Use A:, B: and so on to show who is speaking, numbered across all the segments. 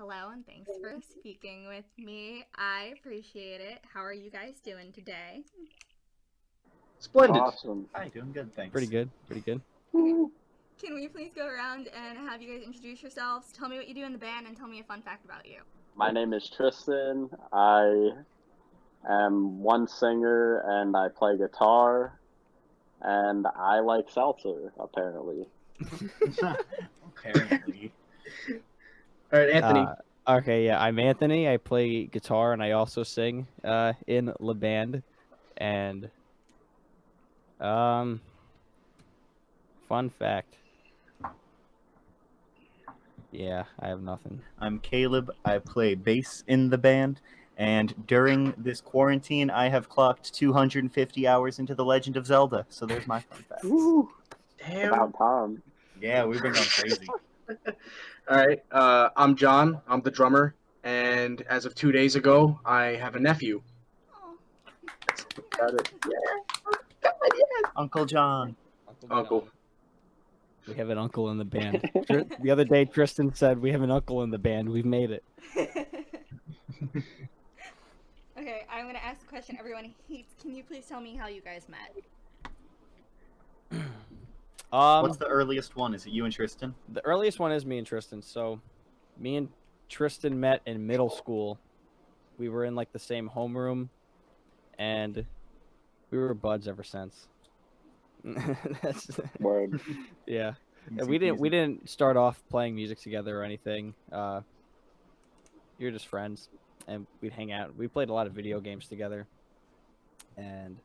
A: Hello, and thanks for speaking with me. I appreciate it. How are you guys doing today?
B: Splendid.
C: Awesome.
D: Hi, doing good, thanks.
E: Pretty good, pretty good.
A: Can we please go around and have you guys introduce yourselves? Tell me what you do in the band and tell me a fun fact about you.
C: My name is Tristan. I am one singer and I play guitar. And I like salsa, apparently.
D: Apparently.
B: All right, Anthony.
E: Okay, yeah, I'm Anthony. I play guitar and I also sing in the band. And fun fact. Yeah, I have nothing.
D: I'm Caleb. I play bass in the band, and during this quarantine, I have clocked 250 hours into The Legend of Zelda. So there's my fun fact.
C: Woo!
B: Damn.
C: About time.
D: Yeah, we've been going crazy.
B: All right, I'm John. I'm the drummer, and as of 2 days ago, I have a nephew.
A: Oh,
B: Got it.
D: Uncle John.
B: Uncle.
E: We have an uncle in the band. The other day, Tristan said we have an uncle in the band. We've made it.
A: Okay, I'm gonna ask a question everyone hates. Can you please tell me how you guys met?
D: What's the earliest one? Is it you and Tristan?
E: The earliest one is me and Tristan. So, me and Tristan met in middle school. We were in like the same homeroom, and we were buds ever since. That's
C: Word.
E: yeah. And we didn't start off playing music together or anything. We were just friends, and we'd hang out. We played a lot of video games together, and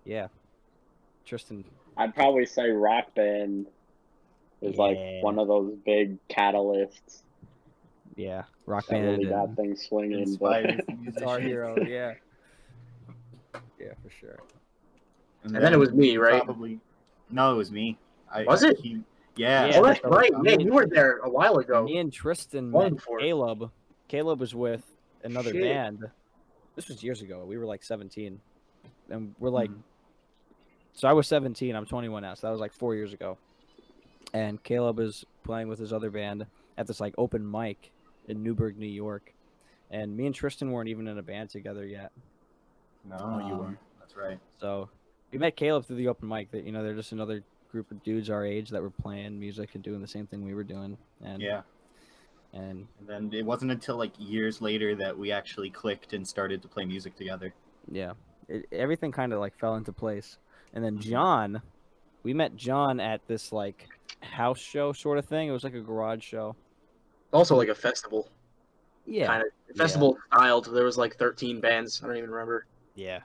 E: yeah, Tristan.
C: I'd probably say Rock Band is like one of those big catalysts
E: Yeah, Rock
C: that
E: Band
C: really got
E: and
C: things swinging.
D: Inspired
E: Guitar Hero. Yeah, yeah, for sure.
B: And then it was me, right?
D: Probably. No, it was me.
B: Was it?
D: Yeah.
E: Yeah,
B: Oh, that's
E: so,
B: right.
E: I
B: Man,
E: mean-
B: you were there a while ago.
E: Me and Tristan
B: Long
E: met
B: before.
E: Caleb. Caleb was with another
B: Shit.
E: band. This was years ago. We were like 17, and we're like.
D: Mhm.
E: So I was 17. I'm 21 now. So that was like 4 years ago. And Caleb is playing with his other band at this like open mic in Newburgh, New York. And me and Tristan weren't even in a band together yet.
D: No, you weren't. That's right.
E: So we met Caleb through the open mic. That they're just another group of dudes our age that were playing music and doing the same thing we were doing. And
D: Yeah.
E: And
D: And then it wasn't until like years later that we actually clicked and started to play music together.
E: yeah, everything kind of like fell into place. And then John, we met John at this like house show sort of thing. It was like a garage show.
B: Also, like a festival.
E: Yeah,
B: Kind of festival styled. There was like 13 bands. I don't even remember.
E: yeah.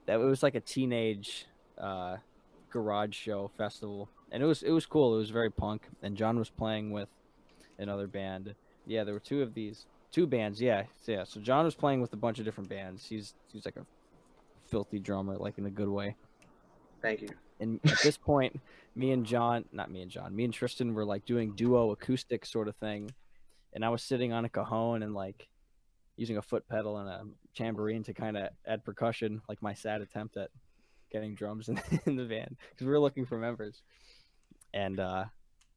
E: That it was like a teenage garage show festival, and it was cool. It was very punk. And John was playing with another band. Yeah, there were two bands. Yeah. So John was playing with a bunch of different bands. He's like a filthy drummer, like in a good way.
B: Thank you.
E: And at this point, me and Tristan were like doing duo acoustic sort of thing. And I was sitting on a cajon and like using a foot pedal and a tambourine to kind of add percussion, like my sad attempt at getting drums in the band because we were looking for members. And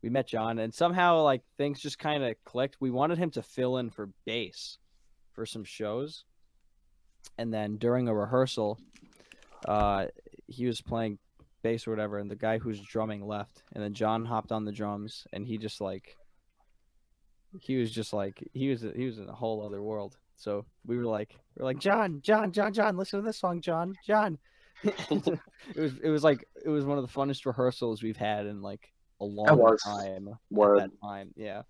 E: we met John, and somehow like things just kind of clicked. We wanted him to fill in for bass for some shows. And then during a rehearsal, he was playing bass or whatever, and the guy who's drumming left, and then John hopped on the drums, and he was in a whole other world. So we were like John, listen to this song, John. it was one of the funnest rehearsals we've had in like a long time.
C: Word.
E: At that time, yeah.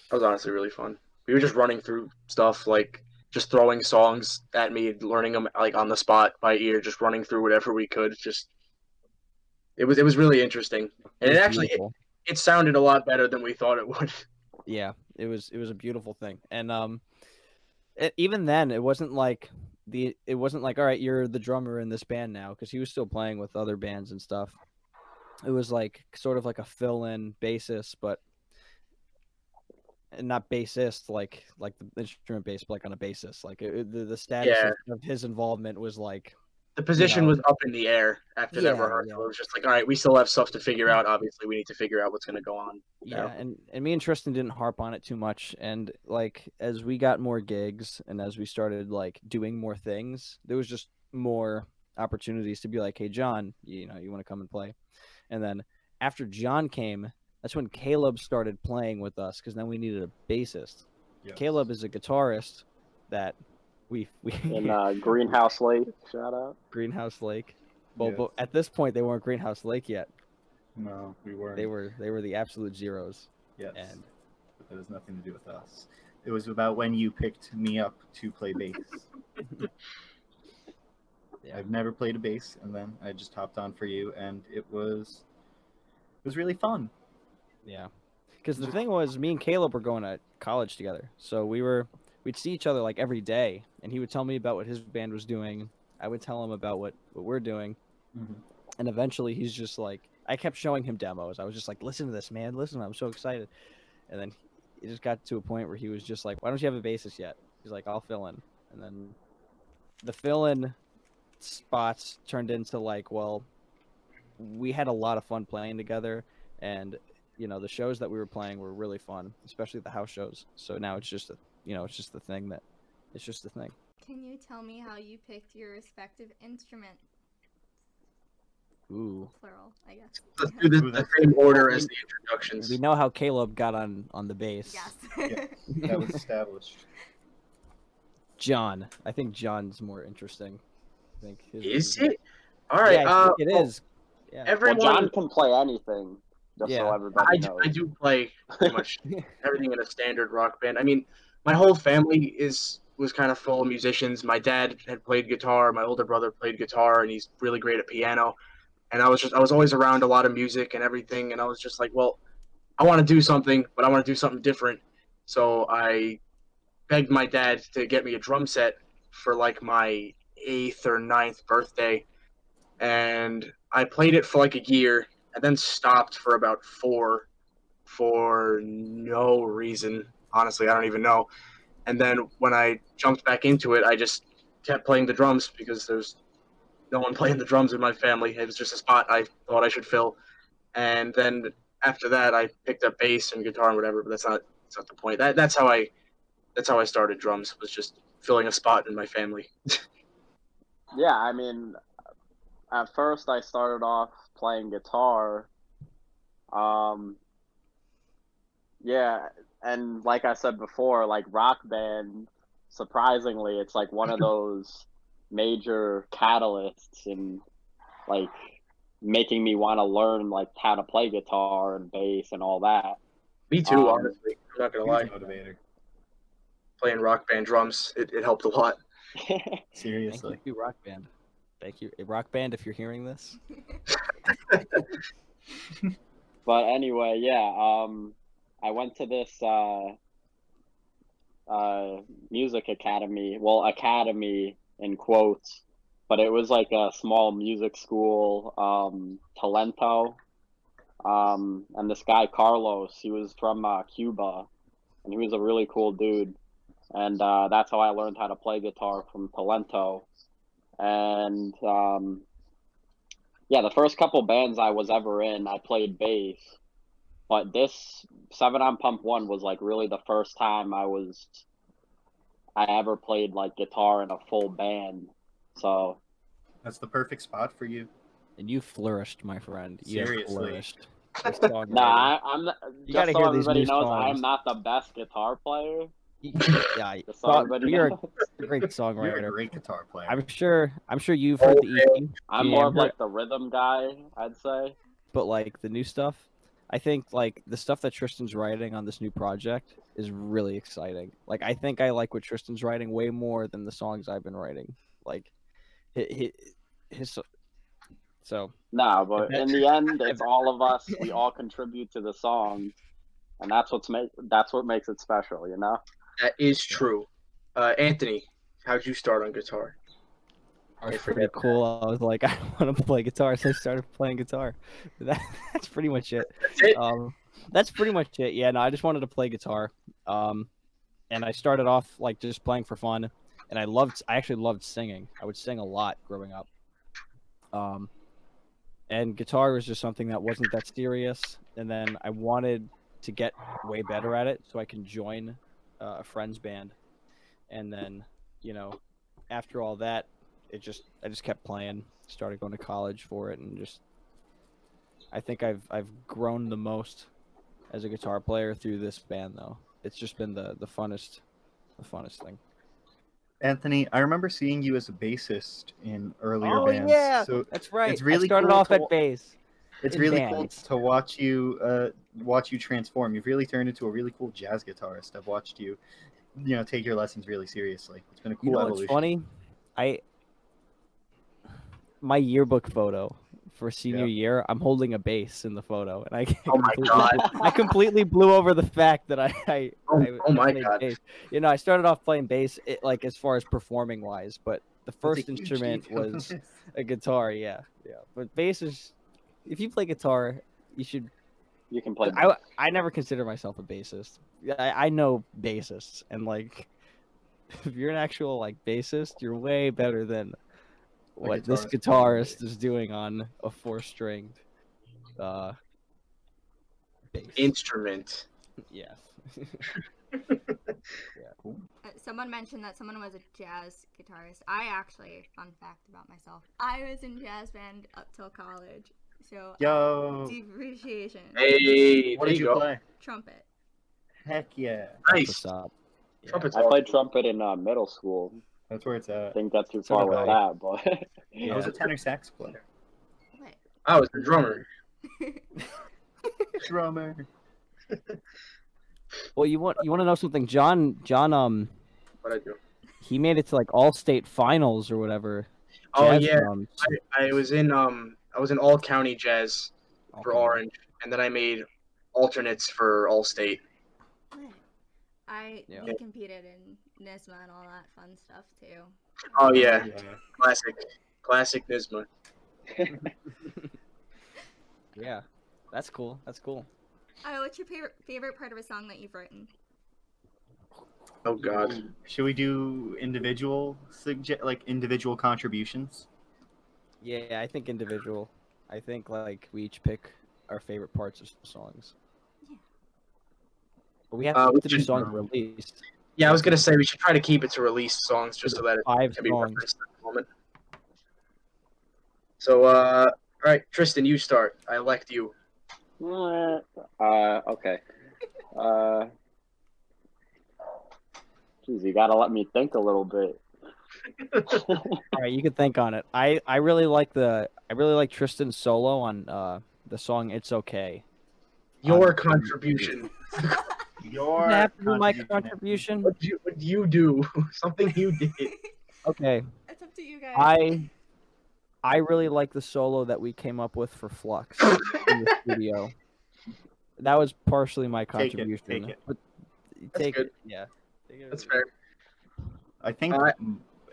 B: That was honestly really fun. We were just running through stuff, like just throwing songs at me, learning them like on the spot by ear, just running through whatever we could. Just it was really interesting, and it sounded a lot better than we thought it would.
E: Yeah, it was a beautiful thing, and even then it wasn't like all right, you're the drummer in this band now, because he was still playing with other bands and stuff. It was like sort of like a fill-in bassist, but and not bassist like the instrument bass, but like on a bassist. Like the status of his involvement was like
B: the position
E: know.
B: was up in the air after that
E: Yeah,
B: rehearsal.
E: yeah.
B: It was just like, all right, we still have stuff to figure out. Obviously, we need to figure out what's going to go on.
E: Yeah, and me and Tristan didn't harp on it too much, and like as we got more gigs and as we started like doing more things, there was just more opportunities to be like, hey John, you know, you want to come and play. And then after John came, that's when Caleb started playing with us, because then we needed a bassist.
D: Yes.
E: Caleb is a guitarist that we
C: In Greenhouse Lake, shout out.
E: Greenhouse Lake. Well,
D: Yes.
E: but at this point they weren't Greenhouse Lake yet.
D: No, we weren't.
E: They were the absolute zeros.
D: Yes.
E: And
D: But that has nothing to do with us. It was about when you picked me up to play bass.
E: Yeah.
D: I've never played a bass, and then I just hopped on for you, and it was really fun.
E: yeah, because the thing was, me and Caleb were going to college together, so we'd see each other like every day, and he would tell me about what his band was doing. I would tell him about what we're doing, and eventually he's just like, I kept showing him demos. I was just like, listen to this, man, listen, I'm so excited. And then it just got to a point where he was just like, why don't you have a bassist yet? He's like, I'll fill in. And then the fill-in spots turned into like, well, we had a lot of fun playing together, and you know, the shows that we were playing were really fun, especially the house shows. So now it's just it's just the thing.
A: Can you tell me how you picked your respective instrument?
E: Ooh.
A: Plural, I guess.
B: Let's do this in the same order as the introductions.
E: We know how Caleb got on the bass.
A: Yes.
D: Yeah, that was established.
E: John. I think John's more interesting. I think
B: Is it? All right.
E: Yeah, I think it is. Yeah.
B: Everyone,
C: Well, John can play anything, just so
E: Yeah.
C: everybody knows.
B: I do play pretty much everything in a standard rock band. I mean, my whole family was kind of full of musicians. My dad had played guitar. My older brother played guitar, and he's really great at piano. And I was always around a lot of music and everything. And I was just like, well, I want to do something, but I want to do something different. So I begged my dad to get me a drum set for like my 8th or 9th birthday. And I played it for like a year and then stopped for about 4 for no reason. Honestly, I don't even know. And then when I jumped back into it, I just kept playing the drums because there's no one playing the drums in my family. It was just a spot I thought I should fill. And then after that, I picked up bass and guitar and whatever. But that's not the point. That's how I started drums. Was just filling a spot in my family.
C: Yeah, I mean, at first I started off playing guitar. Yeah, and like I said before, like Rock Band, surprisingly, it's like one of those major catalysts in like making me want to learn like how to play guitar and bass and all that.
B: Me too, honestly. I'm not gonna lie.
D: Huge motivator.
B: Playing Rock Band drums, it helped a lot.
D: Seriously.
E: Thank you, Rock Band. Thank you, Rock Band, if you're hearing this.
C: But anyway, yeah, I went to this music academy, well, academy in quotes, but it was like a small music school, Talento. And this guy, Carlos, he was from Cuba, and he was a really cool dude. And that's how I learned how to play guitar, from Talento. And yeah, the first couple bands I was ever in, I played bass. But this 7 on Pump 1 was like really the first time I ever played like guitar in a full band. So
D: That's the perfect spot for you.
E: And you flourished, my friend. You
D: Seriously.
E: flourished. This song,
C: nah, I'm not,
E: You
C: just
E: gotta
C: so
E: hear these
C: everybody
E: new
C: knows,
E: songs.
C: I am not the best guitar player.
E: yeah,
C: Just so everybody
E: you're
C: knows.
E: a great
D: You're a
E: songwriter.
D: great guitar player.
E: I'm sure you've heard the EP,
C: I'm more of like the rhythm guy, I'd say.
E: but like the new stuff, I think like the stuff that Tristan's writing on this new project is really exciting. Like I think I like what Tristan's writing way more than the songs I've been writing. Like his so
C: No, but in the end, it's all of us. We all contribute to the song, and that's what makes it special, you know.
B: That is true. Anthony, how'd you start on guitar?
E: it's pretty cool. I was like, I want to play guitar, so I started playing guitar. That's pretty much it.
B: That's it?
E: That's pretty much it. Yeah, no, I just wanted to play guitar. And I started off like just playing for fun, and I actually loved singing. I would sing a lot growing up. And guitar was just something that wasn't that serious. And then I wanted to get way better at it so I can join a friend's band. And then, you know, after all that, I just kept playing. Started going to college for it, and just I think I've grown the most as a guitar player through this band, though. It's just been the funnest thing.
D: Anthony, I remember seeing you as a bassist in earlier bands.
E: Yeah,
D: so
E: that's right.
D: it's really
E: I started
D: cool
E: off
D: to
E: at bass.
D: It's
E: in
D: really
E: bands.
D: cool to watch you transform. You've really turned into a really cool jazz guitarist. I've watched you, take your lessons really seriously. It's been a cool
E: You know
D: evolution.
E: what's funny? My yearbook photo for senior year, I'm holding a bass in the photo, and
B: Oh my God.
E: I completely blew over the fact that I
B: Oh my
E: played
B: God.
E: bass. You know, I started off playing bass, like as far as performing wise, but the
D: That's a
E: first
D: huge
E: instrument
D: detail.
E: was a guitar. Yeah. But bass is, if you play guitar, you should.
C: You can play.
E: I never consider myself a bassist. I know bassists, and like, if you're an actual like bassist, you're way better than what this guitarist is doing on a 4-stringed bass.
B: Instrument.
E: Yeah.
D: Cool.
A: Someone mentioned that someone was a jazz guitarist. I actually, fun fact about myself, I was in jazz band up till college. So
D: Yo.
A: deep appreciation.
B: Hey,
D: What
B: there
D: did you
B: go.
D: play?
A: Trumpet.
D: Heck yeah.
B: Nice.
E: What's up? Yeah.
B: Trumpet's
C: I played trumpet in middle school.
D: That's where it's
C: I
D: at.
C: think that's too
E: So
C: far
E: did
C: with
E: I.
C: that, but
D: I was a tenor sax player.
A: What?
B: I was the drummer.
D: Drummer.
E: Well, you want to know something? John,
B: What I do?
E: he made it to like all state finals or whatever.
B: Oh
E: Jazz
B: yeah,
E: drums.
B: I was in all county jazz for
E: Okay.
B: Orange, and then I made alternates for all state.
A: What?
E: Yeah.
A: We competed in NISMA and all that fun stuff too.
B: Oh yeah, classic Nisma.
E: Yeah, that's cool. That's cool.
A: What's your favorite part of a song that you've written?
B: Oh God.
D: Should we do individual contributions?
E: Yeah, I think individual. I think like we each pick our favorite parts of songs.
A: Yeah.
E: But we have
B: We
E: to do
B: should-
E: songs released.
B: Yeah, I was gonna say we should try to keep it to released songs just so that it
E: 5
B: can be
E: songs.
B: referenced at the moment. So, all right, Tristan, you start. I elect you.
C: okay. Geez, you gotta let me think a little bit.
E: All right, you can think on it. I really like Tristan's solo on the song "It's Okay."
B: Your contribution.
D: Your
E: Doesn't have to be my
D: contribution.
E: contribution.
B: What you do? Something you did.
E: Okay,
A: It's up to you guys.
E: I really like the solo that we came up with for Flux in the studio. That was partially my
D: Take it,
E: contribution.
D: take it.
E: But
B: That's
E: take
B: good.
E: it, yeah. Take it
B: That's
E: or
B: fair.
D: I think,
B: Alright.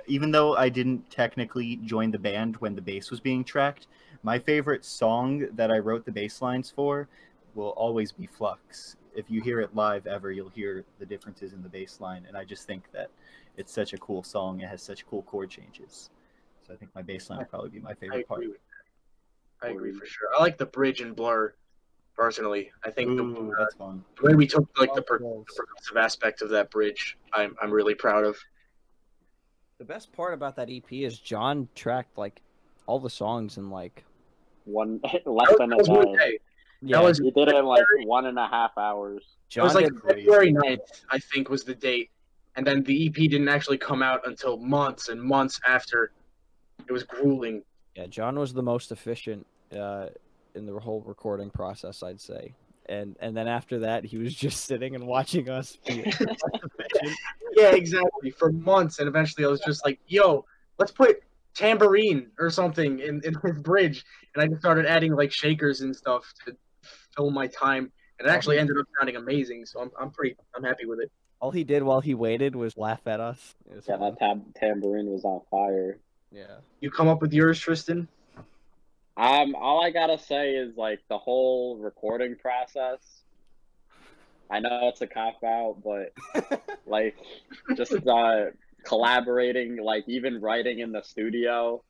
D: even though I didn't technically join the band when the bass was being tracked, my favorite song that I wrote the bass lines for will always be Flux. If you hear it live ever, you'll hear the differences in the bass line, and I just think that it's such a cool song. It has such cool chord changes. So I think my bass line would probably be my
B: I
D: favorite part.
B: agree with that. I agree for sure. I like the bridge and blur, personally. I think
D: Ooh, that's fun.
B: the way we took like the
E: Love those.
B: progressive aspect of that bridge, I'm really proud of.
E: The best part about that EP is John tracked like all the songs in like
C: Less
B: That
C: than a
B: was one
C: day.
B: day.
E: yeah.
B: That was
C: You did it in like 1.5 hours.
B: It
E: John
B: was like
E: did
B: February 9th, I think, was the date. And then the EP didn't actually come out until months and months after. It was grueling.
E: Yeah, John was the most efficient in the whole recording process, I'd say. And then after that, he was just sitting and watching us be less efficient.
B: Yeah, exactly. For months. And eventually I was just like, yo, let's put tambourine or something in his bridge. And I just started adding like shakers and stuff to fill my time. And it actually ended up sounding amazing. So I'm happy with it.
E: All he did while he waited was laugh at us. It was
C: Yeah,
E: fun.
C: that tambourine was on fire.
E: Yeah.
B: You come up with yours, Tristan?
C: All I gotta say is like the whole recording process. I know it's a cop out, but like just collaborating, like even writing in the studio.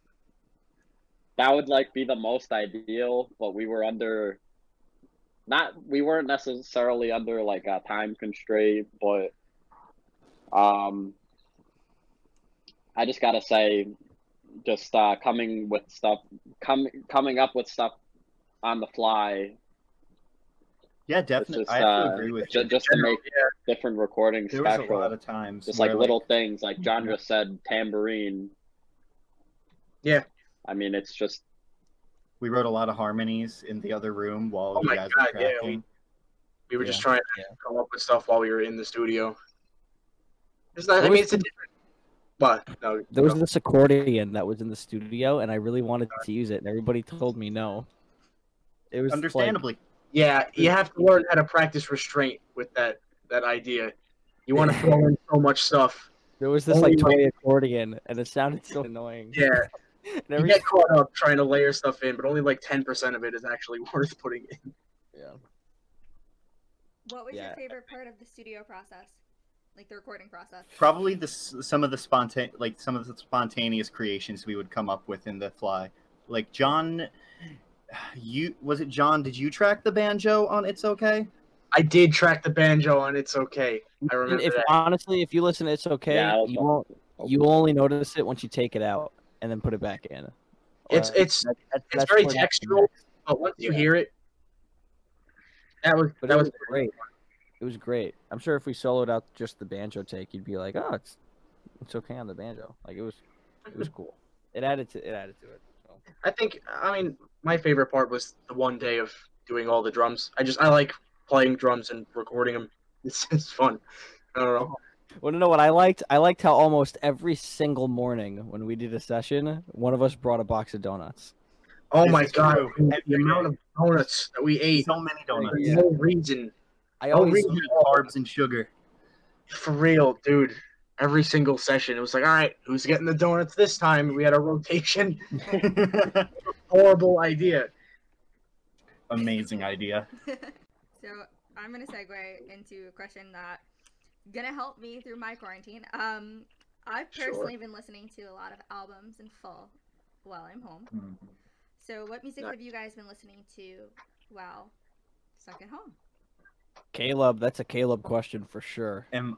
C: that would like be the most ideal, but we weren't necessarily under like a time constraint, but I just gotta say, just coming up with stuff on the fly.
D: Yeah,
C: It's
D: definitely.
C: just
D: I have to agree with you.
C: just to make different recordings
D: There was
C: special.
D: a lot of times
C: Just
D: where,
C: like little things, like John just said, tambourine.
B: Yeah.
C: I mean, it's just
D: we wrote a lot of harmonies in the other room while
B: Oh
D: you
B: my
D: guys
B: God,
D: were
B: yeah,
D: tracking.
B: we were just
E: Yeah.
B: trying to come up with stuff while we were in the studio. It's not. I mean, it's a different. But no,
E: There was this accordion that was in the studio, and I really wanted to use it, and everybody told me no. It was
D: Understandably.
B: yeah, you have to learn how to practice restraint with that idea. You want to throw in so much stuff.
E: there was this like toy accordion, and it sounded so annoying.
B: Yeah,
E: And
B: you get caught up trying to layer stuff in, but only like 10% of it is actually worth putting in.
E: Yeah.
A: What was your favorite part of the studio process? Like the recording process?
D: Probably some of the spontaneous creations we would come up with in the fly. Like John, John? Did you track the banjo on "It's Okay"?
B: I did track the banjo on "It's Okay." I remember that.
E: Honestly, if you listen to "It's Okay,"
C: Yeah,
E: you won't. You will only notice it once you take it out and then put it back in.
B: It's very textural, but once you hear it, that was
E: great. It was great. I'm sure if we soloed out just the banjo take, you'd be like, "Oh, it's okay on the banjo." Like it was cool. It added to it. So.
B: I mean, my favorite part was the one day of doing all the drums. I like playing drums and recording them. It's fun. I don't know.
E: Want to know what I liked? I liked how almost every single morning when we did a session, one of us brought a box of donuts.
B: Oh my God! The amount of donuts that we ate.
D: So many donuts.
B: No reason.
E: I always
D: so many carbs and sugar.
B: For real, dude. Every single session, it was like, all right, who's getting the donuts this time? We had a rotation. Horrible idea.
D: Amazing idea.
A: So I'm gonna segue into a question that's gonna help me through my quarantine. I've personally been listening to a lot of albums in full while I'm home.
D: Mm-hmm.
A: So what music have you guys been listening to while stuck at home?
E: Caleb, that's a Caleb question for sure.
D: I'm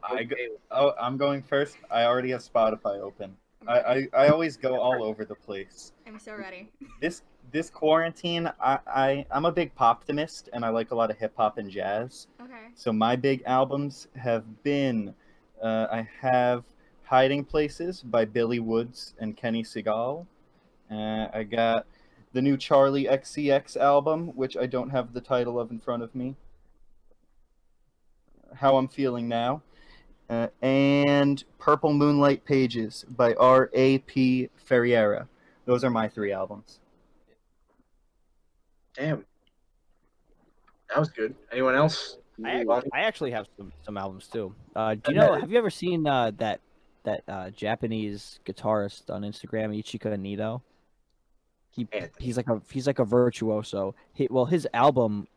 D: going first. I already have Spotify open. I always go all over the place.
A: I'm so ready.
D: This quarantine, I'm a big poptimist, and I like a lot of hip hop and jazz.
A: Okay.
D: So my big albums have been, I have Hiding Places by Billy Woods and Kenny Segal. I got the new Charlie XCX album, which I don't have the title of in front of me. How I'm Feeling Now. And Purple Moonlight Pages by R.A.P. Ferreira. Those are my 3 albums.
B: Damn. That was good. Anyone else?
E: I actually have some albums too. Do you know? Have you ever seen that Japanese guitarist on Instagram, Ichika Nido? He's like a virtuoso. His album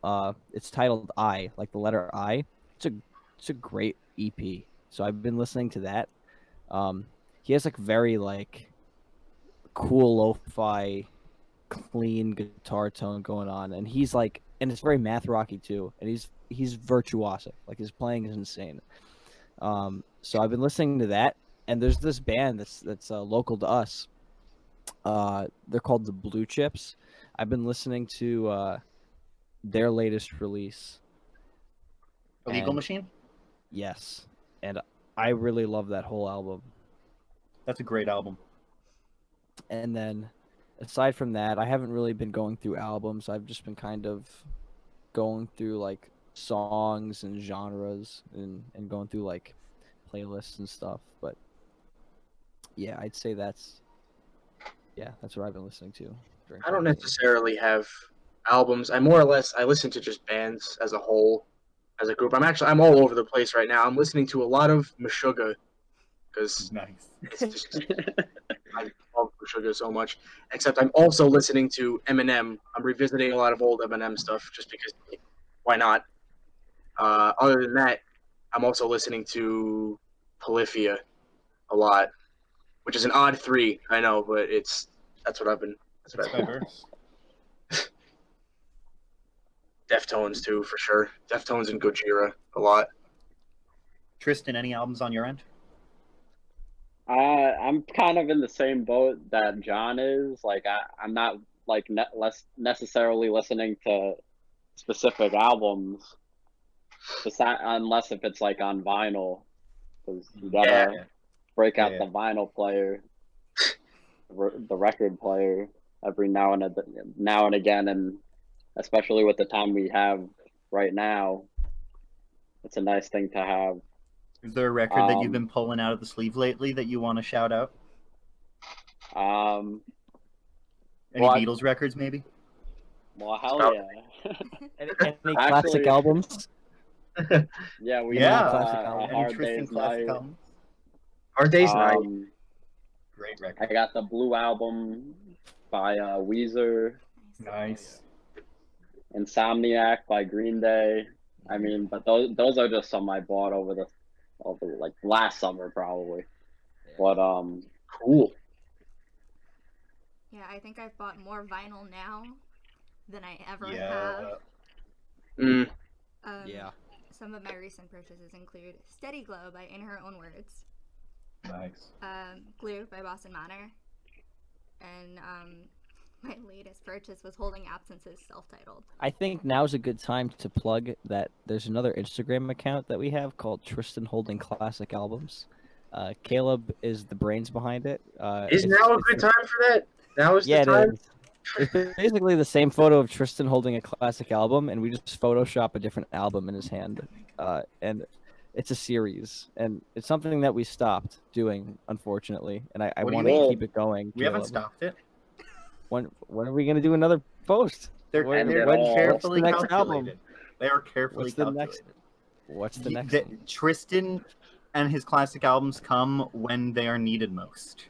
E: it's titled I, like the letter I. It's a great EP. So I've been listening to that. He has like very like cool lo-fi, clean guitar tone going on, and he's like, and it's very math rocky too, and he's virtuosic. Like his playing is insane. So I've been listening to that, and there's this band that's local to us. They're called the Blue Chips. I've been listening to their latest release.
D: Illegal Machine?
E: Yes. And I really love that whole album.
D: That's a great album.
E: And then aside from that, I haven't really been going through albums. I've just been kind of going through like songs and genres and going through like playlists and stuff. But yeah, I'd say that's what I've been listening to.
B: I don't necessarily have albums. I listen to just bands as a whole, as a group. I'm all over the place right now. I'm listening to a lot of Meshuggah because
D: nice.
B: It's just, I love Meshuggah so much. Except I'm also listening to Eminem. I'm revisiting a lot of old Eminem stuff just because, why not? Other than that, I'm also listening to Polyphia a lot, which is an odd 3, I know, but that's what I've been That's what
D: It's
B: I think.
D: diverse.
B: Deftones too, for sure. Deftones and Gojira a lot.
D: Tristan, any albums on your end?
C: I'm kind of in the same boat that John is. Like, I'm not like less necessarily listening to specific albums, unless if it's like on vinyl, because you gotta break out the vinyl player, the record player every now and again, and especially with the time we have right now, it's a nice thing to have.
D: Is there a record that you've been pulling out of the sleeve lately that you want to shout out? Any Beatles records, maybe?
C: Well, hell yeah.
E: Any classic albums?
C: Yeah, we have
D: classic
C: a Hard Day's Night.
B: Hard Day's Night.
D: Great record.
C: I got the Blue album by Weezer.
D: Nice.
C: Insomniac by Green Day. I mean, but those are just some I bought over like last summer probably. But
B: cool.
A: Yeah, I think I've bought more vinyl now than I ever have.
E: Yeah.
A: Some of my recent purchases include Steady Glow by In Her Own Words.
D: Nice.
A: Glue by Boston Manor. And my latest purchase was Holding Absences, self-titled.
E: I think now's a good time to plug that there's another Instagram account that we have called Tristan Holding Classic Albums. Caleb is the brains behind it.
B: Is now a good time for that? Now is the time?
E: It is. It's basically the same photo of Tristan holding a classic album, and we just Photoshop a different album in his hand. And it's a series, and it's something that we stopped doing, unfortunately. And I want to keep it going.
D: We haven't stopped it.
E: When are we going to do another post?
D: They're carefully calculated. They are carefully calculated.
E: What's the next one?
D: Tristan and his classic albums come when they are needed most.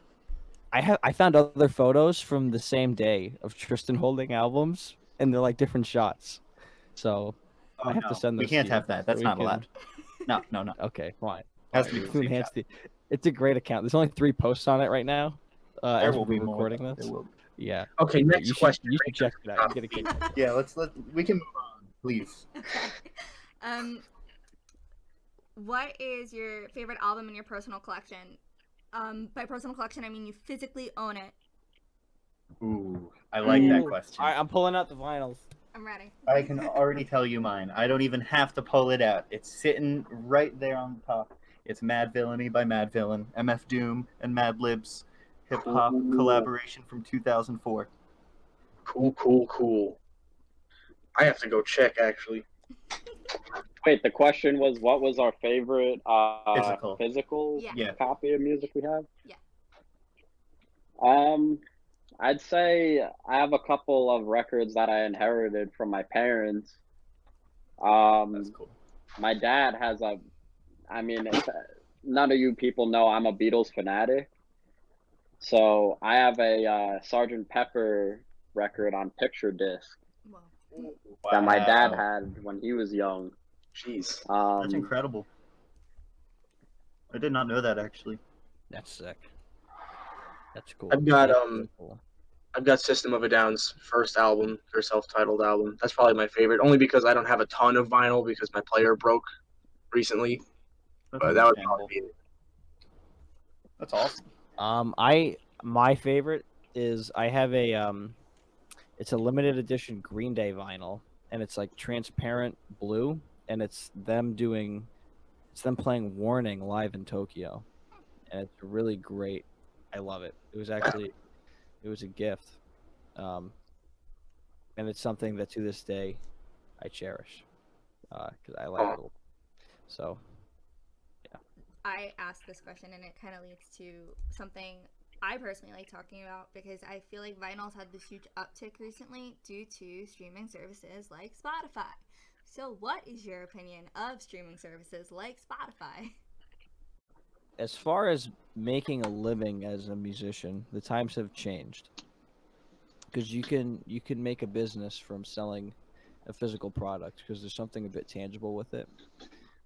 E: I found other photos from the same day of Tristan holding albums, and they're like different shots. So I have to send those.
D: We can't have that. That's not allowed. No.
E: Okay, fine.
D: Has to be
E: enhance It's a great account. There's only 3 posts on it right now. As we're recording this. Yeah.
B: Okay, next question.
E: You should check it out.
D: Yeah, we can move on, please.
A: What is your favorite album in your personal collection? By personal collection, I mean you physically own it.
D: Ooh, I like that question.
E: All right, I'm pulling out the vinyls.
A: I'm ready.
D: I can already tell you mine. I don't even have to pull it out. It's sitting right there on the top. It's Mad Villainy by Mad Villain, MF Doom, and Mad Lib's hip-hop collaboration from 2004.
B: Cool. I have to go check, actually.
C: Wait, the question was, what was our favorite physical
A: Yeah.
C: copy of music we have?
A: Yeah.
C: I'd say I have a couple of records that I inherited from my parents.
D: That's cool.
C: My dad has none of you people know I'm a Beatles fanatic. So I have a Sgt. Pepper record on picture disc that my dad had when he was young.
B: Jeez.
D: That's incredible. I did not know that, actually.
E: That's sick. That's cool.
B: I've got System of a Down's first album, their self-titled album. That's probably my favorite, only because I don't have a ton of vinyl because my player broke recently. But that would probably be it.
D: That's awesome.
E: My favorite is I have it's a limited edition Green Day vinyl, and it's like transparent blue, and it's them playing Warning live in Tokyo, and it's really great. I love it. It was a gift, and it's something that to this day I cherish because I like it. So, yeah.
A: I asked this question, and it kind of leads to something I personally like talking about because I feel like vinyl's had this huge uptick recently due to streaming services like Spotify. So what is your opinion of streaming services like Spotify?
E: As far as making a living as a musician, the times have changed. Because you can make a business from selling a physical product because there's something a bit tangible with it.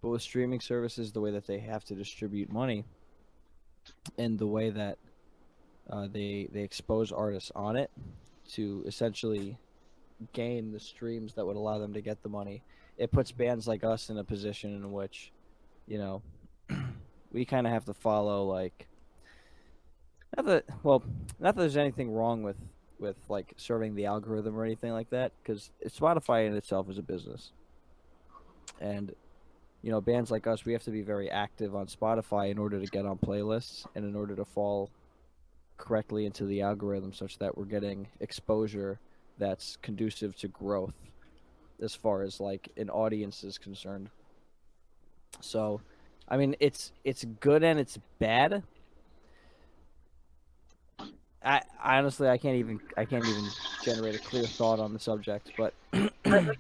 E: But with streaming services, the way that they have to distribute money and the way that they expose artists on it, to essentially gain the streams that would allow them to get the money. It puts bands like us in a position in which, you know, we kind of have to follow like not that there's anything wrong with like serving the algorithm or anything like that, because Spotify in itself is a business, and you know, bands like us, we have to be very active on Spotify in order to get on playlists and in order to fall correctly into the algorithm such that we're getting exposure that's conducive to growth as far as like an audience is concerned. So, I mean, it's good and it's bad. I honestly I can't even generate a clear thought on the subject, but
B: I can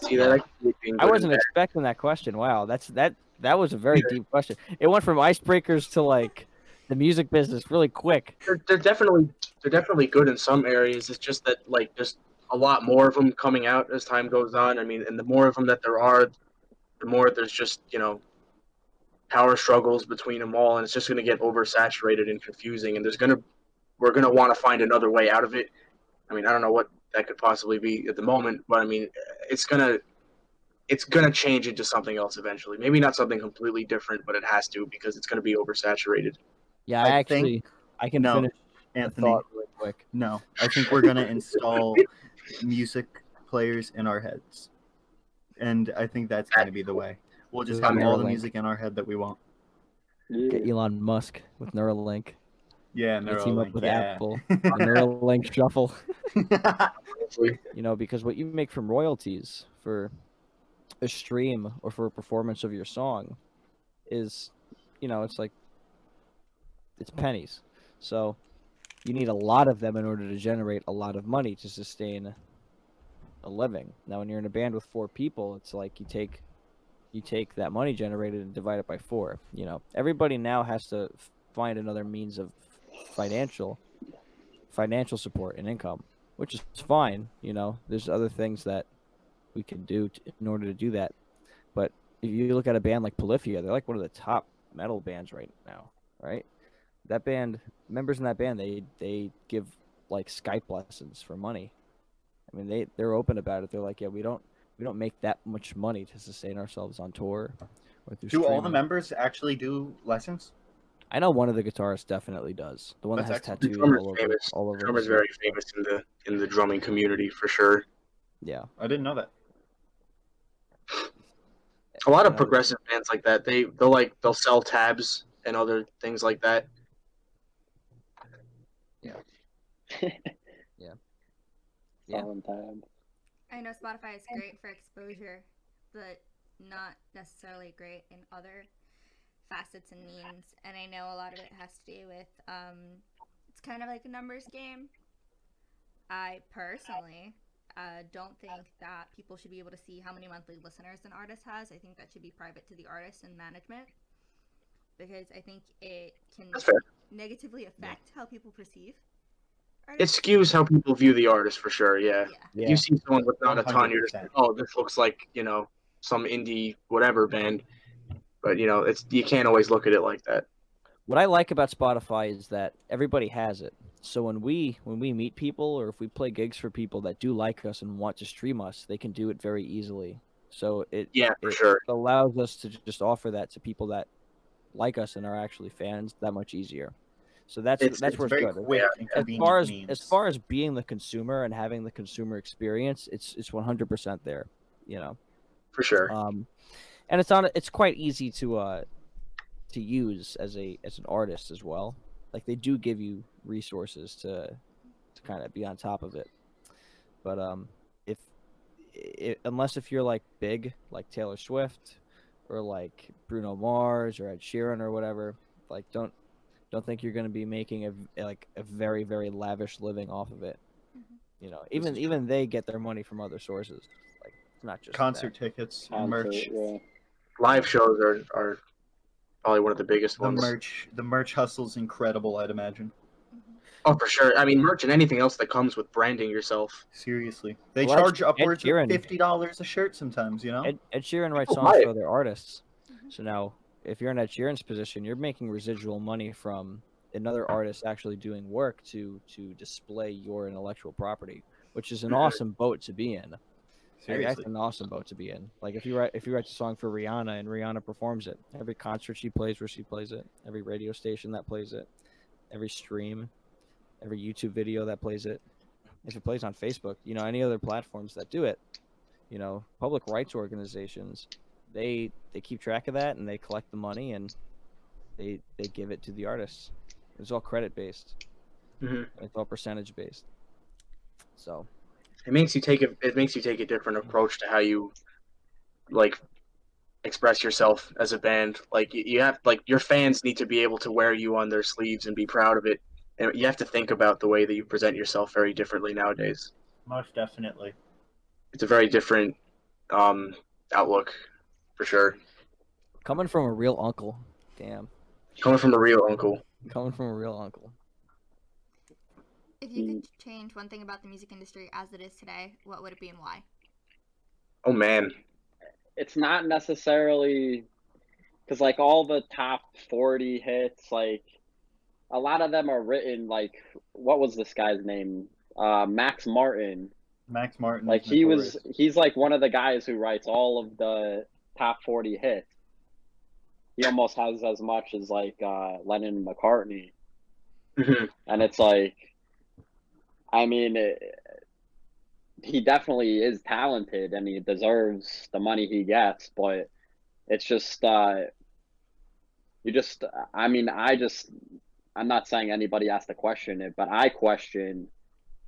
B: see that. I can see it being
E: I
B: good
E: wasn't
B: and bad.
E: expecting that question. Wow, that was a very deep question. It went from icebreakers to like the music business really quick.
B: They're definitely good in some areas. It's just that like there's a lot more of them coming out as time goes on. I mean, and the more of them that there are, the more there's just, you know, power struggles between them all, and it's just going to get oversaturated and confusing. And we're going to want to find another way out of it. I mean, I don't know what that could possibly be at the moment, but I mean, it's gonna change into something else eventually. Maybe not something completely different, but it has to, because it's gonna be oversaturated.
E: Yeah,
D: I think-
E: I can
D: no,
E: finish the
D: Anthony.
E: thought really quick.
D: No, I think we're gonna install music players in our heads, and I think that's gonna be the way. We'll just have all the
E: Neuralink.
D: music in our head that we want.
E: Get Elon Musk with Neuralink.
D: Yeah,
E: They team up
D: Neuralink.
E: with
D: Yeah.
E: Apple. The Neuralink shuffle.
B: Honestly.
E: You know, because what you make from royalties for a stream or for a performance of your song is, you know, it's pennies. So you need a lot of them in order to generate a lot of money to sustain a living. Now, when you're in a band with 4 people, it's like you take that money generated and divide it by 4. You know, everybody now has to find another means of financial support and income, which is fine. You know, there's other things that we can do in order to do that. But if you look at a band like Polyphia, they're like one of the top metal bands right now, right? That band, members in that band, they give like Skype lessons for money. I mean, they're open about it. They're like, yeah, we don't make that much money to sustain ourselves on tour or through
D: Do all the
E: streaming.
D: members actually do lessons?
E: I know one of the guitarists definitely does. The one that has
D: That's excellent.
B: The
E: tattoos
B: drummer's famous.
E: all over
B: The drummer's
E: his
B: very
E: neck.
B: famous in the drumming community for sure.
E: Yeah.
D: I didn't know that.
B: A lot of
E: Yeah.
B: progressive bands like that, they'll sell tabs and other things like that.
E: Yeah.
C: Selling tab.
A: I know Spotify is great for exposure, but not necessarily great in other facets and means. And I know a lot of it has to do with it's kind of like a numbers game. I personally don't think that people should be able to see how many monthly listeners an artist has. I think that should be private to the artist and management, because I think it can
B: That's fair.
A: negatively affect how people perceive
B: It
A: artists.
B: skews how people view the artist for sure. Yeah.
A: Yeah.
B: If you see someone with not a ton, you're just
D: 100%.
B: like, oh, this looks like, you know, some indie whatever band. But you know, you can't always look at it like that.
E: What I like about Spotify is that everybody has it. So when we meet people, or if we play gigs for people that do like us and want to stream us, they can do it very easily. So it
B: For sure.
E: allows us to just offer that to people that like us and are actually fans that much easier. So that's
B: It's
E: where it's
D: very
E: good.
D: quick and
E: As
D: convenient means.
E: as far as being the consumer and having the consumer experience, it's 100% there. You know.
B: For sure.
E: And it's quite easy to use as an artist as well. Like, they do give you resources to kind of be on top of it. But unless if you're like big, like Taylor Swift or like Bruno Mars or Ed Sheeran or whatever, like don't think you're going to be making a very, very lavish living off of it.
A: Mm-hmm.
E: You know, even they get their money from other sources. Like, it's not just
D: Concert tickets, merch.
C: Yeah.
B: Live shows are probably one of the biggest
D: The
B: ones.
D: merch hustle's incredible, I'd imagine.
B: Oh, for sure. I mean, merch and anything else that comes with branding yourself.
D: Seriously, they
E: Well,
D: charge
E: Ed
D: upwards of
E: Sheeran-
B: Oh.
D: $50 a shirt sometimes. You know.
E: Ed Sheeran writes
B: People
E: songs
B: buy it.
E: for other artists.
A: Mhm.
E: So now, if you're in Ed Sheeran's position, you're making residual money from another artist actually doing work to display your intellectual property, which is an awesome boat to be in.
D: Seriously.
E: That's an awesome boat to be in. Like if you write a song for Rihanna and Rihanna performs it, every concert she plays where she plays it, every radio station that plays it, every stream, every YouTube video that plays it, if it plays on Facebook, you know, any other platforms that do it, you know, public rights organizations, they keep track of that and they collect the money and they give it to the artists. It's all credit based. It's all percentage based. So
B: it makes you take a different approach to how you like express yourself as a band. Like you have, like, your fans need to be able to wear you on their sleeves and be proud of it. And you have to think about the way that you present yourself very differently nowadays.
D: Most definitely.
B: It's a very different outlook, for sure.
E: coming from a real uncle, damn.
B: Coming from a real uncle.
E: Coming from a real uncle.
A: If you could change one thing about the music industry as it is today, what would it be and why?
B: Oh man.
C: It's not necessarily because like all the top 40 hits, like a lot of them are written like, what was this guy's name? Max Martin.
D: Max Martin.
C: Like he's like one of the guys who writes all of the top 40 hits. He almost has as much as like Lennon and McCartney. And it's like, I mean, he definitely is talented and he deserves the money he gets, but it's just, I'm not saying anybody has to question it, but I question,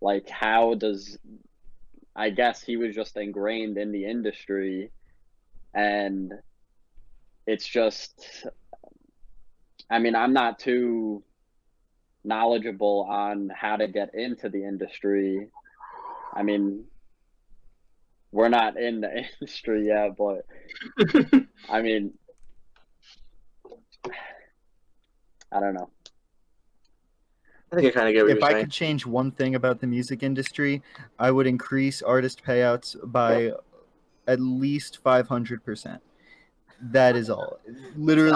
C: like, I guess he was just ingrained in the industry and it's just, I mean, I'm not too knowledgeable on how to get into the industry. I mean, we're not in the industry yet, but I mean, I don't know.
B: I think I kind of get what
D: If
B: you're
D: I
B: saying.
D: could change one thing about the music industry, I would increase artist payouts by at least 500%. That is all. Literally,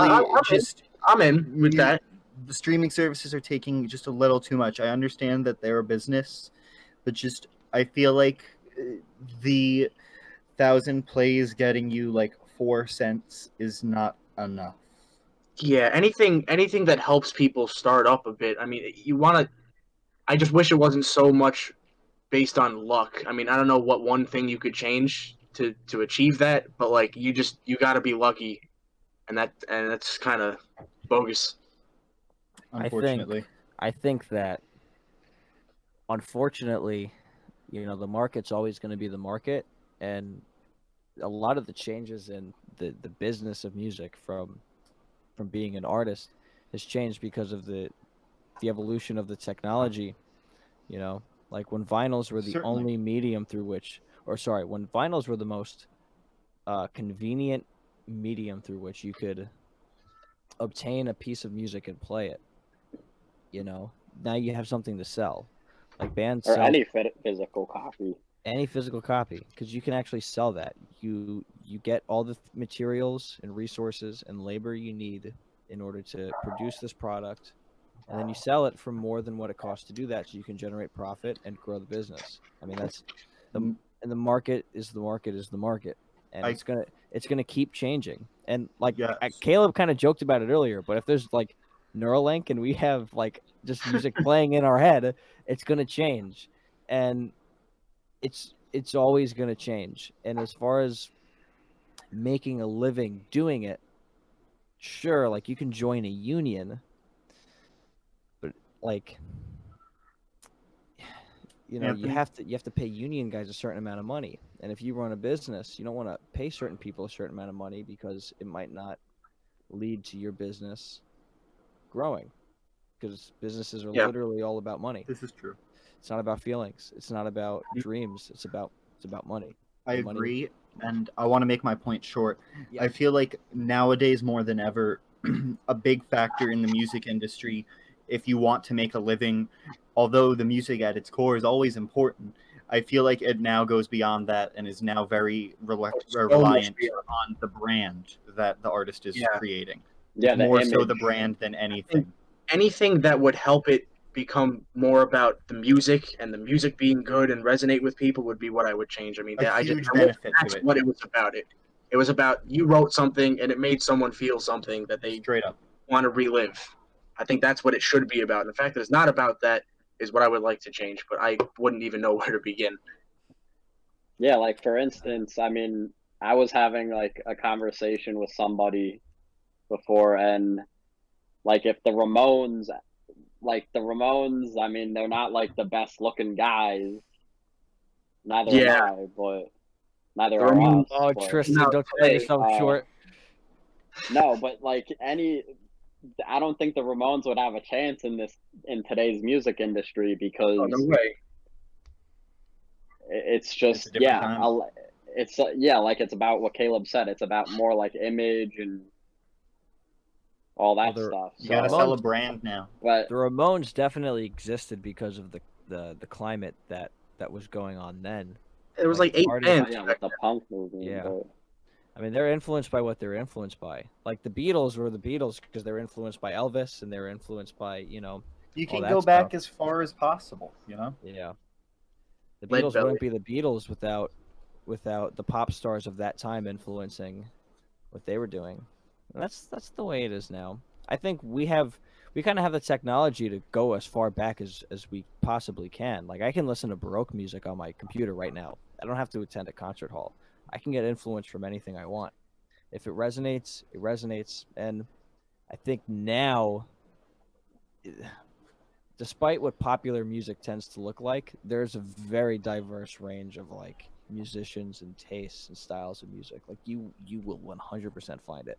B: I'm in with that.
D: The streaming services are taking just a little too much. I understand that they're a business, but just I feel like the 1,000 plays getting you like 4 cents is not enough.
B: Yeah, anything that helps people start up a bit. I mean, I just wish it wasn't so much based on luck. I mean, I don't know what one thing you could change to achieve that, but like you got to be lucky, and that's kind of bogus.
D: Unfortunately,
E: I think that unfortunately, you know, the market's always going to be the market, and a lot of the changes in the business of music from being an artist has changed because of the evolution of the technology. You know, like when vinyls were the
D: Certainly.
E: only medium through which, when vinyls were the most convenient medium through which you could obtain a piece of music and play it. You know, now you have something to sell, like bands
C: Or
E: sell
C: any physical copy.
E: any physical copy, because you can actually sell that. You get all the materials and resources and labor you need in order to produce this product, and then you sell it for more than what it costs to do that, so you can generate profit and grow the business. I mean, that's the market is the market, and it's gonna keep changing. And like
D: Yes.
E: Caleb kind of joked about it earlier, but if there's like Neuralink and we have like just music playing in our head, it's gonna change, and it's always gonna change. And as far as making a living doing it, sure, like you can join a union, but like, you know, you have to pay union guys a certain amount of money. And if you run a business, you don't want to pay certain people a certain amount of money because it might not lead to your business growing, because businesses are literally all about money.
D: This is true.
E: It's not about feelings. It's not about dreams. It's about money.
D: I agree, and I want to make my point short. Yeah. I feel like nowadays more than ever, a big factor in the music industry, if you want to make a living, although the music at its core is always important, I feel like it now goes beyond that and is now very reliant on the brand that the artist is creating.
C: Yeah,
D: more so the brand than anything.
B: anything that would help it become more about the music and the music being good and resonate with people would be what I would change. I mean,
D: Huge benefit
B: that's
D: to it.
B: what it was about. It was about you wrote something and it made someone feel something that they
D: Straight up.
B: want to relive. I think that's what it should be about. And the fact that it's not about that is what I would like to change, but I wouldn't even know where to begin.
C: Yeah, like for instance, I mean, I was having like a conversation with somebody before, and like if the Ramones, I mean, they're not like the best looking guys. Neither
B: Yeah.
C: am I, but neither
B: The
C: are
B: Ramones-
C: us.
E: Oh,
C: but-
E: Tristan,
B: No,
E: don't cut
B: hey,
E: yourself short.
C: No, but like I don't think the Ramones would have a chance in today's music industry because
B: Oh, no way.
C: it's
D: It's
C: just
D: a different time.
C: like it's about what Caleb said. It's about more like image and all that
E: Well,
C: stuff.
D: You gotta
C: So,
D: sell a brand now.
C: but
E: The Ramones definitely existed because of the climate that was going on then.
B: It was
E: Like,
B: like 8
E: artists-
B: bands.
C: yeah, with the punk movement.
E: Yeah.
C: But,
E: I mean, they're influenced by what they're influenced by. Like the Beatles were the Beatles because they're influenced by Elvis and they're influenced by,
D: You
E: all
D: can
E: that
D: go back
E: stuff.
D: as far as possible,
E: yeah. The
B: Lead
E: Beatles
B: Belly.
E: wouldn't be the Beatles without the pop stars of that time influencing what they were doing. And that's the way it is now. I think we kind of have the technology to go as far back as we possibly can. Like I can listen to Baroque music on my computer right now. I don't have to attend a concert hall. I can get influence from anything I want. If it resonates, it resonates. And I think now, despite what popular music tends to look like, there's a very diverse range of like musicians and tastes and styles of music. Like you will 100% find it.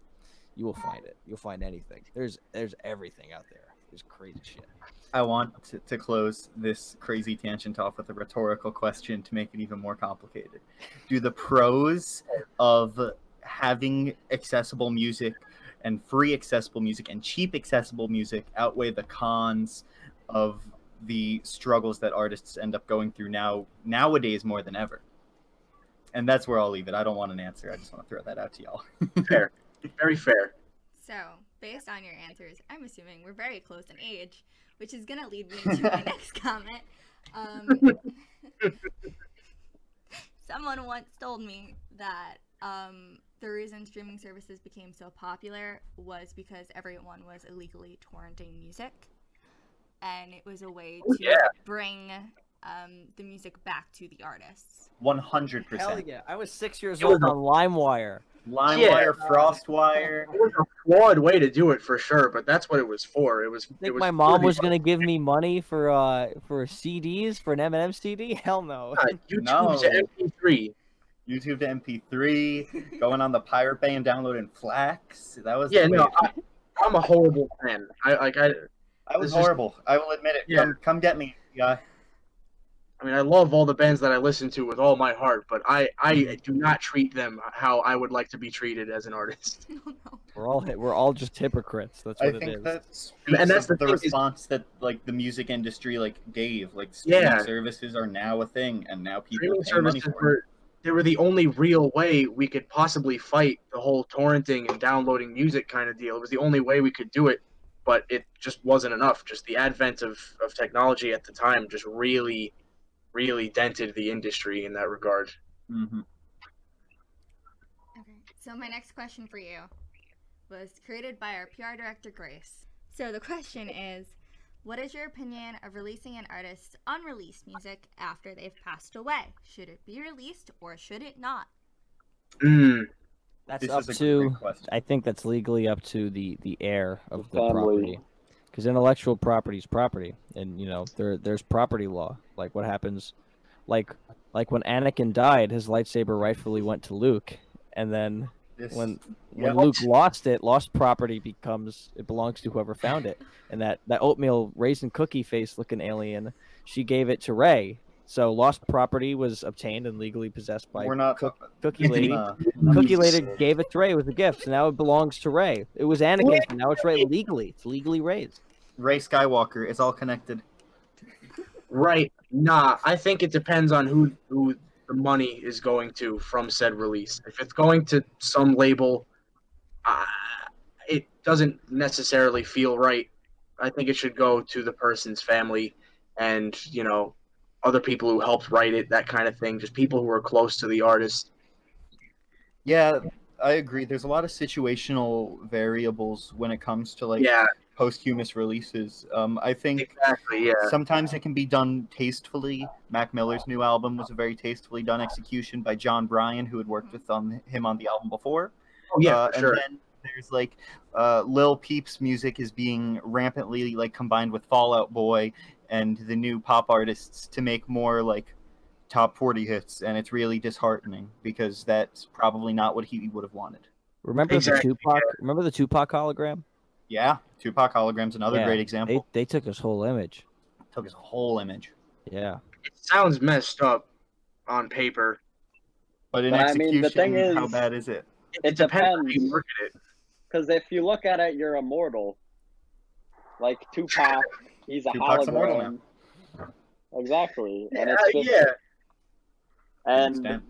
E: You will find it. You'll find anything. There's everything out there. There's crazy shit.
D: I want to close this crazy tangent off with a rhetorical question to make it even more complicated. Do the pros of having accessible music and free accessible music and cheap accessible music outweigh the cons of the struggles that artists end up going through nowadays more than ever? And that's where I'll leave it. I don't want an answer. I just want to throw that out to y'all.
B: Fair. Very fair.
A: So, based on your answers, I'm assuming we're very close in age, which is going to lead me to my next comment. Someone once told me that the reason streaming services became so popular was because everyone was illegally torrenting music. And it was a way to bring the music back to the artists.
D: 100%.
E: Hell yeah! I was 6 years old on LimeWire.
D: LimeWire, FrostWire.
B: It was a flawed way to do it for sure, but that's what it was for.
E: I think my mom was gonna give me money for CDs for an Eminem CD. Hell no.
B: YouTube
D: No.
B: to MP3.
D: YouTube to MP3, going on the Pirate Bay and downloading Flax. That was
B: Yeah,
D: the way
B: no,
D: to-
B: I'm a horrible fan.
D: I was
B: this is-
D: horrible. I will admit it.
B: Yeah.
D: Come get me, guy.
B: I mean, I love all the bands that I listen to with all my heart, but I do not treat them how I would like to be treated as an artist.
E: We're all just hypocrites. That's
D: I
E: what it
D: think
E: is.
D: that's
B: And that's
D: the
B: the thing is-
D: response that like the music industry gave. Like streaming
B: Yeah.
D: services are now a thing, and now people
B: Streaming
D: pay money
B: services
D: for it.
B: they were the only real way we could possibly fight the whole torrenting and downloading music kind of deal. It was the only way we could do it, but it just wasn't enough. Just the advent of technology at the time just really dented the industry in that regard.
D: Mm-hmm.
A: Okay, so my next question for you was created by our PR director, Grace. So the question is, what is your opinion of releasing an artist's unreleased music after they've passed away? Should it be released or should it not?
E: That's
D: This
E: up
D: is a
E: to.
D: great question.
E: I think that's legally up to the heir of the
C: family.
E: property, because intellectual property is property, and there's property law. Like what happens, like when Anakin died, his lightsaber rightfully went to Luke, and then when Luke lost property it belongs to whoever found it. And that oatmeal raisin cookie face looking alien, she gave it to Rey. So lost property was obtained and legally possessed by
D: We're not
E: Cookie Lady.
D: Nah.
E: Cookie Lady gave it to Rey as a gift, so now it belongs to Rey. It was Anakin's, but now it's Rey legally. It's legally Rey's.
D: Rey Skywalker. It's all connected.
B: Right. Nah, I think it depends on who the money is going to from said release. If it's going to some label, it doesn't necessarily feel right. I think it should go to the person's family and, you know, other people who helped write it, that kind of thing. Just people who are close to the artist.
D: Yeah, I agree. There's a lot of situational variables when it comes to like
B: Yeah,
D: posthumous releases. I think
B: exactly. Yeah.
D: sometimes it can be done tastefully. Mac Miller's new album was a very tastefully done execution by John Bryan, who had worked with him on the album before.
B: Oh, yeah, for sure.
D: And then there's like Lil Peep's music is being rampantly like combined with Fall Out Boy and the new pop artists to make more like top 40 hits, and it's really disheartening because that's probably not what he would have wanted.
E: Remember
B: Exactly,
E: the Tupac? Remember the Tupac hologram?
D: Yeah, Tupac hologram's another
E: Yeah,
D: great example.
E: They took his whole image.
D: Took his whole image.
E: Yeah.
B: It sounds messed up on paper.
D: But in
C: But I mean,
D: execution,
C: the thing is,
D: how bad is it?
C: it
B: depends how
C: depends.
B: you look at it.
C: Because if you look at it, you're immortal. Like Tupac, he's a
D: Tupac's immortal
C: hologram. Exactly, and
B: Yeah,
C: it's just
B: yeah.
C: and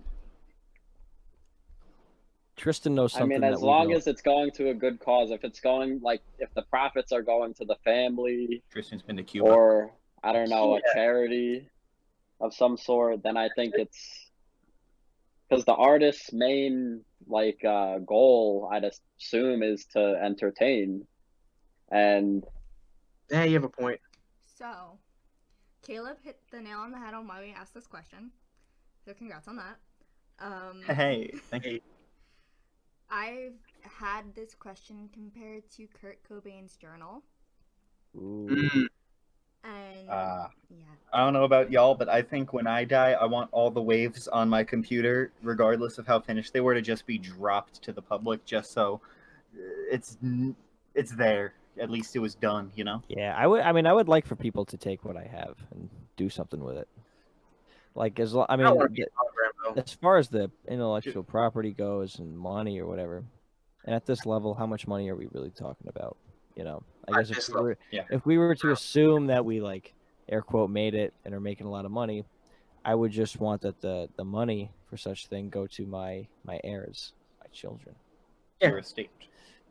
E: Tristan knows
C: I
E: something.
C: mean, as
E: that we
C: long
E: don't.
C: as it's going to a good cause, if it's going like if the profits are going to the family
D: Tristan's been to Cuba.
C: or I don't know, a
B: Yeah.
C: charity of some sort, then I think it's because the artist's main like goal, I'd assume, is to entertain, and
B: Yeah, you have a point.
A: So, Caleb hit the nail on the head on why we asked this question. So congrats on that.
D: Hey, thank you.
A: I've had this question compared to Kurt Cobain's journal,
E: Ooh.
B: Mm,
A: and
D: Uh,
A: yeah,
D: I don't know about y'all, but I think when I die, I want all the waves on my computer, regardless of how finished they were, to just be dropped to the public, just so it's there. At least it was done, you know?
E: Yeah, I would. I mean, I would like for people to take what I have and do something with it. Like I
B: I
E: mean,
B: don't want to be a hologram, though.
E: as far as the intellectual property goes and money or whatever, and at this level, how much money are we really talking about? You know, I
B: At
E: guess
B: this
E: if we were to assume that we like air quote made it and are making a lot of money, I would just want that the money for such thing go to my heirs, my children.
B: Yeah.
D: Your estate.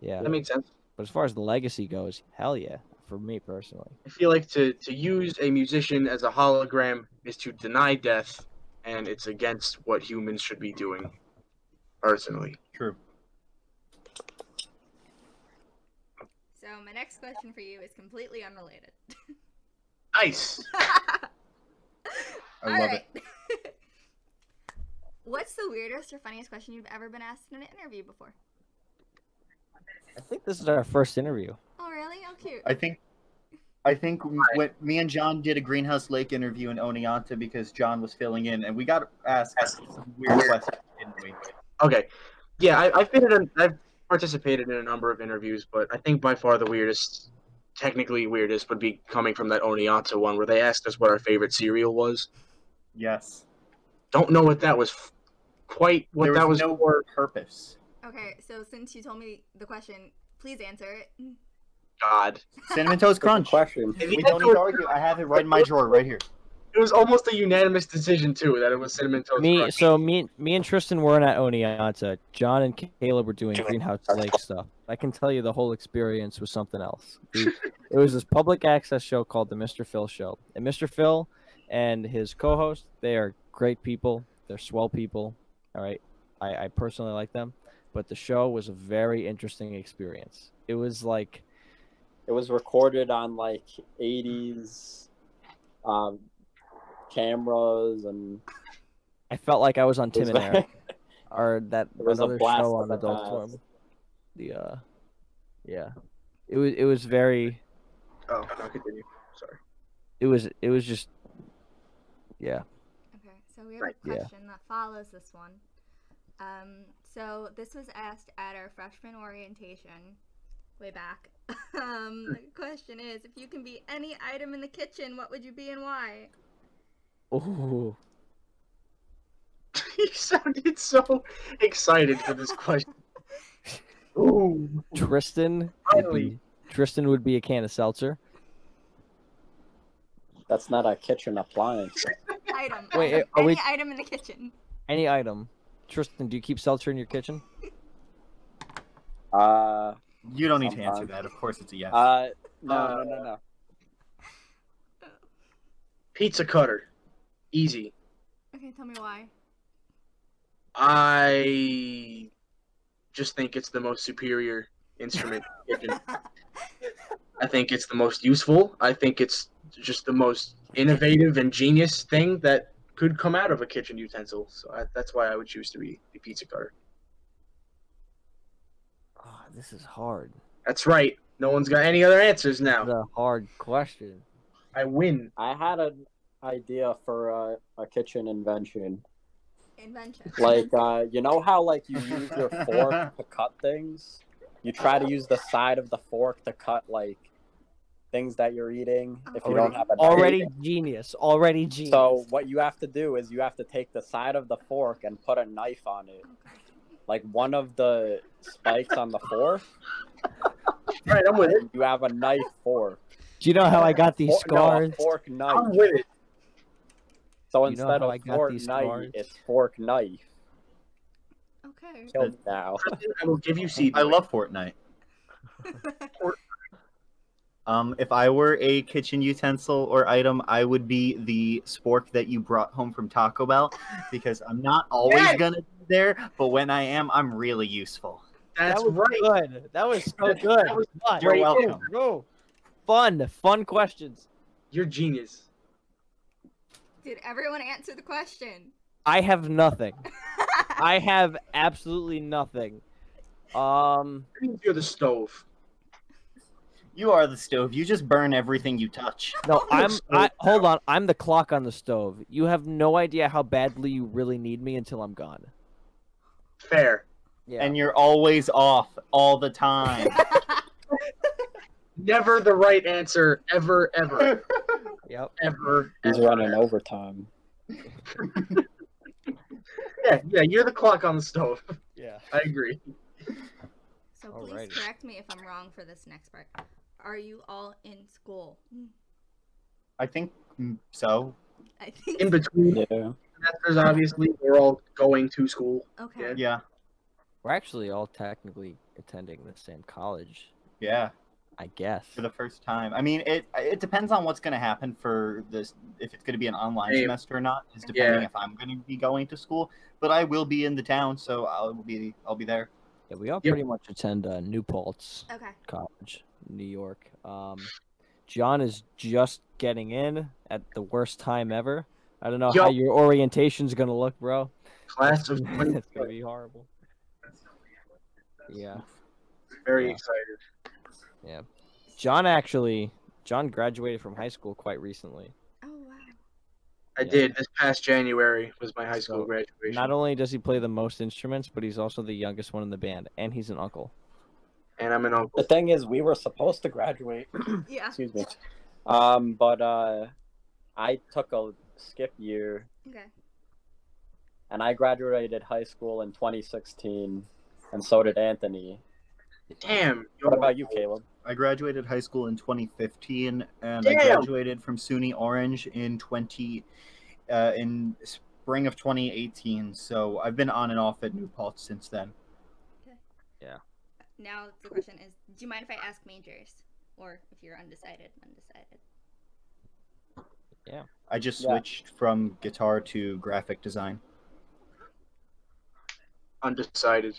E: Yeah,
B: That makes sense.
E: but as far as the legacy goes, hell yeah, for me personally.
B: I feel like to use a musician as a hologram is to deny death, and it's against what humans should be doing, personally.
D: True.
A: so my next question for you is completely unrelated.
B: Nice.
D: I love
A: it. What's the weirdest or funniest question you've ever been asked in an interview before?
E: I think this is our first interview.
A: Oh, really? Oh, cute.
D: I think when me and John did a Greenhouse Lake interview in Oneonta because John was filling in, and we got asked some weird questions, didn't we?
B: Okay. Yeah, I've participated in a number of interviews, but I think by far the weirdest, technically weirdest, would be coming from that Oneonta one where they asked us what our favorite cereal was.
D: Yes.
B: Don't know what that was quite what
D: There
B: that
D: was
B: was
D: no
B: for.
D: purpose.
A: Okay, so since you told me the question, please answer it.
B: God.
D: Cinnamon Toast
C: Good
D: Crunch.
C: question.
D: We don't need to argue. I have it right in my drawer, right here.
B: It was almost a unanimous decision too that it was Cinnamon Toast Crunch.
E: Me and Tristan weren't at Oneonta. John and Caleb were doing Greenhouse Lake stuff. I can tell you the whole experience was something else. It was this public access show called the Mr. Phil Show. And Mr. Phil and his co-host, they are great people. They're swell people. All right. I personally like them. But the show was a very interesting experience. It was like...
C: It was recorded on like 80s cameras, and
E: I felt like I was on Tim and Eric. Or that
C: It was a
E: another
C: blast
E: show
C: of
E: on
C: the
E: Adult
C: past.
E: Swim. Yeah. It was very...
B: Oh, no, continue. Sorry.
E: It was just... Yeah.
A: Okay, so we have
B: Right.
A: a
E: Yeah.
A: question that follows this one. So this was asked at our freshman orientation way back. The question is, if you can be any item in the kitchen, what would you be and why?
E: Ooh.
B: He sounded so excited for this question. Ooh.
E: Tristan
B: Finally.
E: would be a can of seltzer.
C: that's not a kitchen appliance.
A: Item.
E: Wait,
A: item.
E: are
A: Any
E: we-
A: item in the kitchen.
E: Any item. Tristan, do you keep seltzer in your kitchen?
D: You don't need to answer
C: Sometimes.
D: that. Of course, it's a yes.
C: No.
B: Pizza cutter. Easy.
A: Okay, tell me why.
B: I just think it's the most superior instrument. I think it's the most useful. I think it's just the most innovative and genius thing that could come out of a kitchen utensil. So that's why I would choose to be the pizza cutter.
E: Oh, this is hard.
B: That's right. No one's got any other answers
E: This
B: now.
E: is a hard question.
B: I win.
C: I had an idea for a kitchen invention.
A: Invention.
C: Like, you know how like you use your fork to cut things? You try to use the side of the fork to cut like things that you're eating if you don't have a knife.
E: Already genius. Already genius.
C: So what you have to do is you have to take the side of the fork and put a knife on it. Like one of the spikes on the fork.
B: Right, I'm with it.
C: You have a knife fork.
E: Do you know how I got these scars?
C: No, a fork knife.
B: I'm with it.
C: So
E: You know
C: instead
E: how
C: of
E: I got
C: fork
E: these
C: knife,
E: scars?
C: it's fork knife.
A: Okay.
C: Killed now.
B: I will give you seed.
D: I love Fortnite. If I were a kitchen utensil or item, I would be the spork that you brought home from Taco Bell, because I'm not always gonna be there, but when I am, I'm really useful.
B: That's
E: that was
B: right.
E: good. That was so good.
B: That was
E: Fun.
D: You're welcome.
E: Bro. Fun questions.
B: You're genius.
A: Did everyone answer the question?
E: I have nothing. I have absolutely nothing.
B: That means you're the stove.
D: You are the stove. You just burn everything you touch.
E: No, hold on. I'm the clock on the stove. You have no idea how badly you really need me until I'm gone.
B: Fair.
E: Yeah.
D: And you're always off all the time.
B: Never the right answer, ever.
E: Yep.
B: Ever.
C: He's running overtime.
B: Yeah, you're the clock on the stove.
E: Yeah.
B: I agree.
A: So please
E: Alrighty.
A: correct me if I'm wrong for this next part. Are you all in school?
D: I think so.
A: I think.
B: In between
C: Yeah.
B: semesters, obviously, we're all going to school.
A: Okay.
D: Yeah.
E: We're actually all technically attending the same college,
D: Yeah.
E: I guess.
D: For the first time. I mean, it depends on what's going to happen for this, if it's going to be an online
B: Hey.
D: semester or not, is depending
B: Yeah.
D: if I'm going to be going to school. But I will be in the town, so I'll be there.
E: Yeah, we all
B: Yep.
E: pretty much attend New Paltz
A: Okay.
E: College, New York. John is just getting in at the worst time ever. I don't know how
B: Yup.
E: your orientation's gonna look, bro.
B: Class of
E: It's gonna be horrible. Yeah.
B: Very
E: Yeah.
B: excited.
E: John graduated from high school quite recently.
A: Oh wow.
B: I did. This past January was my high school
E: So,
B: graduation.
E: Not only does he play the most instruments, but he's also the youngest one in the band, and he's an uncle.
B: And I'm an
C: The
B: uncle.
C: thing is, we were supposed to graduate.
A: Yeah.
C: Excuse me. But I took a skip year,
A: Okay.
C: and I graduated high school in 2016, and so did Anthony.
B: Damn.
C: What about you, Caleb?
D: I graduated high school in 2015, and
B: Damn.
D: I graduated from SUNY Orange in spring of 2018. So I've been on and off at New Paltz since then.
A: Now the question is, do you mind if I ask majors, or if you're undecided?
D: I just
C: Yeah.
D: switched from guitar to graphic design.
B: Undecided.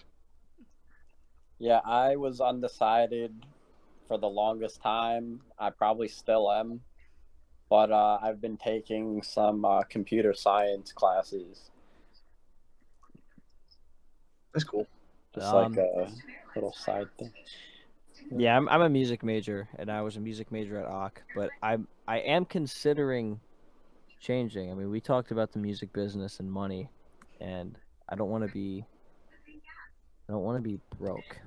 C: Yeah, I was undecided for the longest time. I probably still am. But I've been taking some computer science classes.
B: That's cool.
C: Just like a little side thing.
E: Yeah, I'm a music major, and I was a music major at OC, but I am considering changing. I mean, we talked about the music business and money, and I don't want to be broke.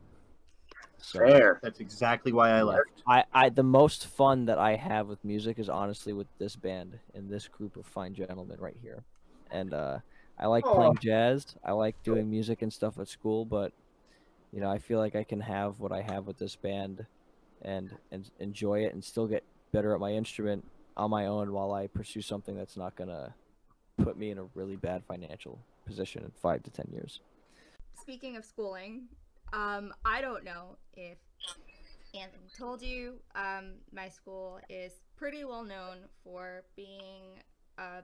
E: So
B: Fair.
D: That's exactly why I left.
E: the most fun that I have with music is honestly with this band and this group of fine gentlemen right here. And I like playing jazz. I like doing music and stuff at school, but you know, I feel like I can have what I have with this band and enjoy it and still get better at my instrument on my own while I pursue something that's not gonna put me in a really bad financial position in 5 to 10 years.
A: Speaking of schooling, I don't know if Anthony told you, my school is pretty well known for being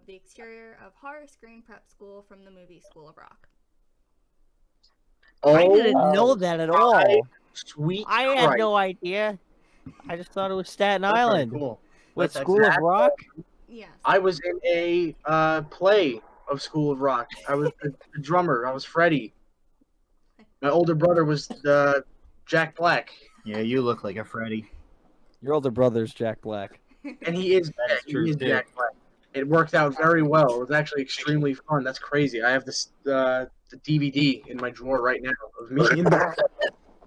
A: the exterior of horror screen prep school from the movie School of Rock.
E: I
B: Oh,
E: didn't know that at all.
B: sweet
E: I had
B: Christ.
E: no idea. I just thought it was Staten
D: That's very
E: Island.
D: cool.
E: With
D: That's
E: School of Rock?
A: Yes.
B: I was in a play of School of Rock. I was the drummer. I was Freddie. My older brother was Jack Black,
D: Yeah, you look like a Freddy.
E: Your older brother's Jack Black.
B: and he is
D: That's true,
B: he is
D: too.
B: Jack Black. It worked out very well. It was actually extremely fun. That's crazy. I have this the DVD in my drawer right now of me in the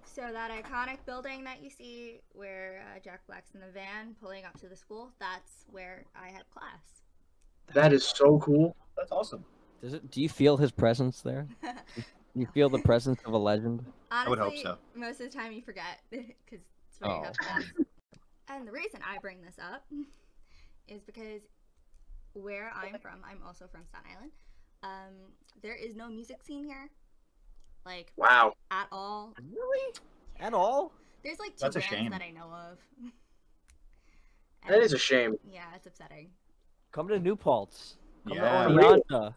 A: So that iconic building that you see where Jack Black's in the van pulling up to the school, that's where I had class.
B: That is so cool.
D: That's awesome.
E: Do you feel his presence there? You feel the presence of a legend?
A: Honestly,
D: would hope so.
A: Most of the time you forget because it's when you have class. And the reason I bring this up is because where I'm from, I'm also from Staten Island. There is no music scene here, like
B: Wow.
A: at all.
E: Really? At all?
A: There's like 2
D: That's a
A: bands
D: shame.
A: that I know of.
B: That is a shame.
A: Yeah, it's upsetting.
E: Come to New Paltz. Come
D: Yeah.
E: to
B: Really?
E: Oneonta.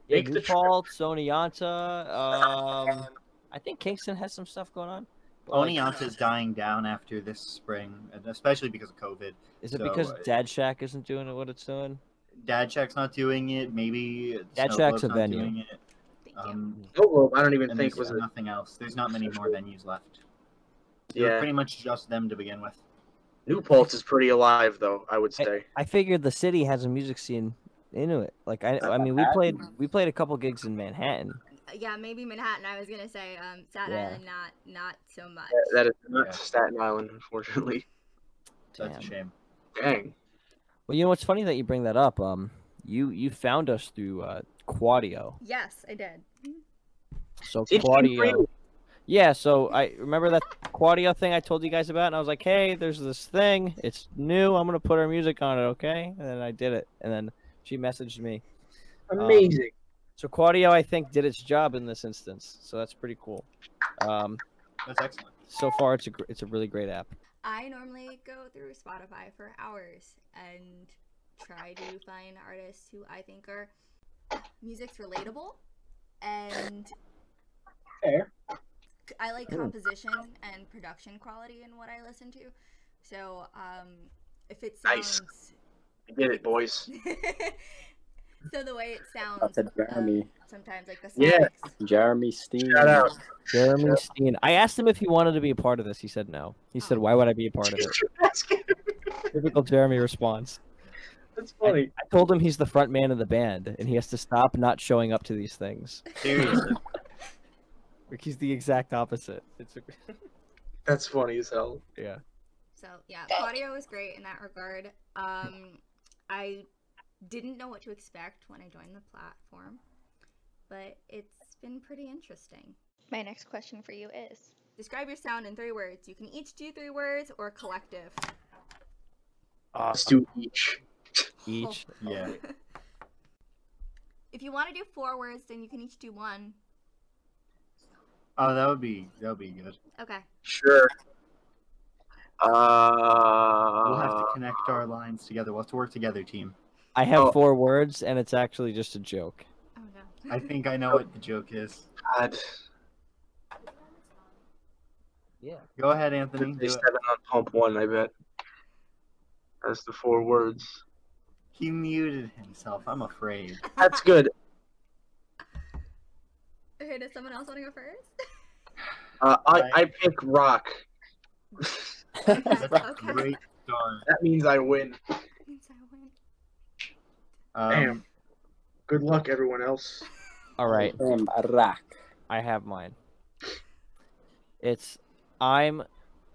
E: Yeah,
B: Make
E: New
B: the trip.
E: Paltz, Oneonta. I think Kingston has some stuff going on. But, like,
D: Oneonta's dying down after this spring, and especially because of COVID.
E: is it
D: so,
E: because Dad Shack isn't doing what it's doing?
D: Dad Shack's not doing it. Maybe
E: Dad
D: Snow
E: Shack's
D: Globe's
E: a
D: not
E: venue.
D: doing it.
A: Thank you.
B: No Globe, I don't even
D: And
B: think
D: there's
B: was it.
D: nothing else. There's not many more venues left. It was
B: Yeah.
D: pretty much just them to begin with.
B: New Paltz is pretty alive, though. I would say.
E: I figured the city has a music scene into it. Like I mean, we played a couple gigs in Manhattan.
A: Yeah, maybe Manhattan. I was gonna say Staten
E: Yeah.
A: Island, not so much.
B: That is not
D: Yeah.
B: Staten Island, unfortunately.
D: That's a
E: Damn.
D: shame.
B: Dang.
E: Well, you know what's funny that you bring that up. You found us through Quadio.
A: Yes, I did.
E: So
B: Did you
E: Quadio.
B: really?
E: Yeah, so I remember that Quadio thing I told you guys about, and I was like, hey, there's this thing. It's new. I'm gonna put our music on it, okay? And then I did it, and then she messaged me.
B: Amazing.
E: So Quadio, I think, did its job in this instance. So that's pretty cool.
D: That's excellent.
E: So far, it's a really great app.
A: I normally go through Spotify for hours and try to find artists who I think are music's relatable, and
B: Fair.
A: I like composition and production quality in what I listen to. So if it
B: Nice.
A: sounds
B: I get it, boys.
A: so the way it sounds,
C: That's a Jeremy.
A: sometimes like the
B: Yeah.
A: sonics.
C: Jeremy Steen.
B: Shout out.
E: Jeremy Steen. I asked him if he wanted to be a part of this. He said no. He said, why would I be a part of it? Typical Jeremy response.
B: That's funny.
E: I told him he's the front man of the band, and he has to stop not showing up to these things.
D: Seriously.
E: Like, he's the exact opposite.
B: That's funny as hell.
E: Yeah.
A: So yeah, audio was great in that regard. I didn't know what to expect when I joined the platform, but it's been pretty interesting. My next question for you is: describe your sound in 3 words. You can each do 3 words or collective.
B: Let's do each.
E: Each.
D: Yeah.
A: If you want to do 4 words, then you can each do 1.
D: Oh, that would be good.
A: Okay.
B: Sure.
D: We'll have to connect our lines together. We'll have to work together, team.
E: I have
B: Oh.
E: 4 words, and it's actually just a joke.
A: Oh no.
D: I think I know what the joke is.
B: God.
E: Yeah.
D: Go ahead, Anthony. Do
B: They
D: it.
B: 7 on pump 1, I bet. That's the 4 words.
D: He muted himself. I'm afraid.
B: That's good.
A: Okay, does someone else want to go first?
B: I pick rock.
D: That's a
A: Okay.
D: great start.
B: That means I win.
A: Means I win.
B: Damn. Good luck, everyone else.
E: All right.
C: Rock.
E: I have mine. It's I'm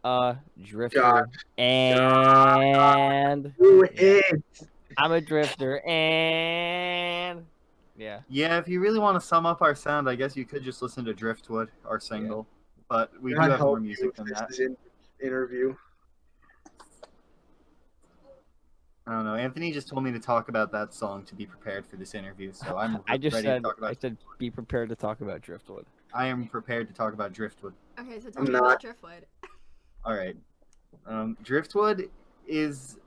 E: a drifter,
B: God.
E: and
B: Do it.
E: I'm a drifter, and yeah.
D: Yeah, if you really want to sum up our sound, I guess you could just listen to Driftwood, our single. But we do
B: God
D: have more
B: help
D: music
B: you
D: than
B: if
D: that.
B: this is an interview.
D: I don't know. Anthony just told me to talk about that song to be prepared for this interview, so I'm
E: I just
D: ready
E: said
D: to talk about
E: I said be prepared to talk about Driftwood.
D: I am prepared to talk about Driftwood.
A: Okay, so tell
B: I'm
A: me about
B: not.
A: Driftwood.
D: All right. Driftwood is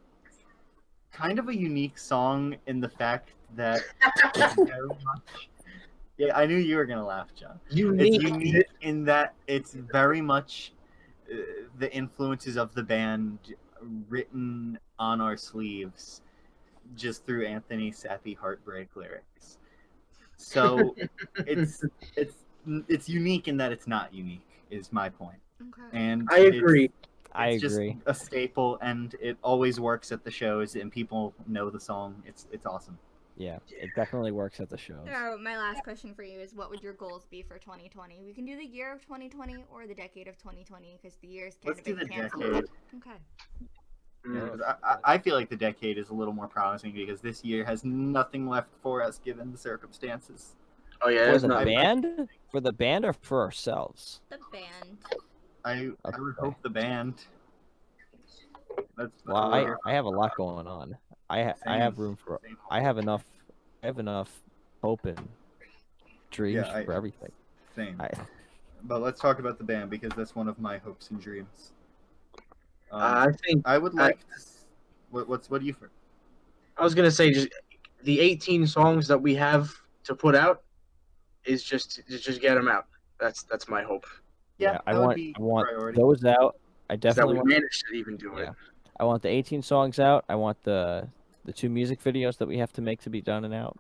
D: kind of a unique song in the fact that it's very much. Yeah, I knew you were gonna laugh, John. It's unique in that it's very much the influences of the band written on our sleeves, just through Anthony Sappy heartbreak lyrics. So it's unique in that it's not unique. Is my point.
A: Okay.
D: And
B: I agree.
E: I
D: it's just
E: agree.
D: a staple, and it always works at the shows, and people know the song. It's awesome.
E: Yeah, it definitely works at the shows.
A: So my last question for you is, what would your goals be for 2020? We can do the year of 2020 or the decade of 2020 because the year's kind
D: Let's
A: of
D: do
A: been
D: the
A: canceled.
D: decade.
A: Okay.
B: Mm.
D: 'Cause I feel like the decade is a little more promising because this year has nothing left for us given the circumstances.
B: Oh yeah,
E: For
B: there's
E: the
B: not.
E: band? For the band or for ourselves?
A: The band.
D: I would hope the band. That's
E: Well, I have a lot going on. I have room for. I have enough hope and dreams
D: Yeah,
E: for everything.
D: Same.
E: I,
D: But let's talk about the band because that's one of my hopes and dreams.
B: I think
D: I would like. What do you?
B: I was gonna say just the 18 songs that we have to put out is just get them out. That's my hope.
D: Yeah,
E: I
D: that would
E: want
D: be priority.
E: those out. I
B: Is that
E: definitely
B: we
E: want.
B: managed to even do
E: Yeah.
B: it.
E: I want the 18 songs out. I want the 2 music videos that we have to make to be done and out.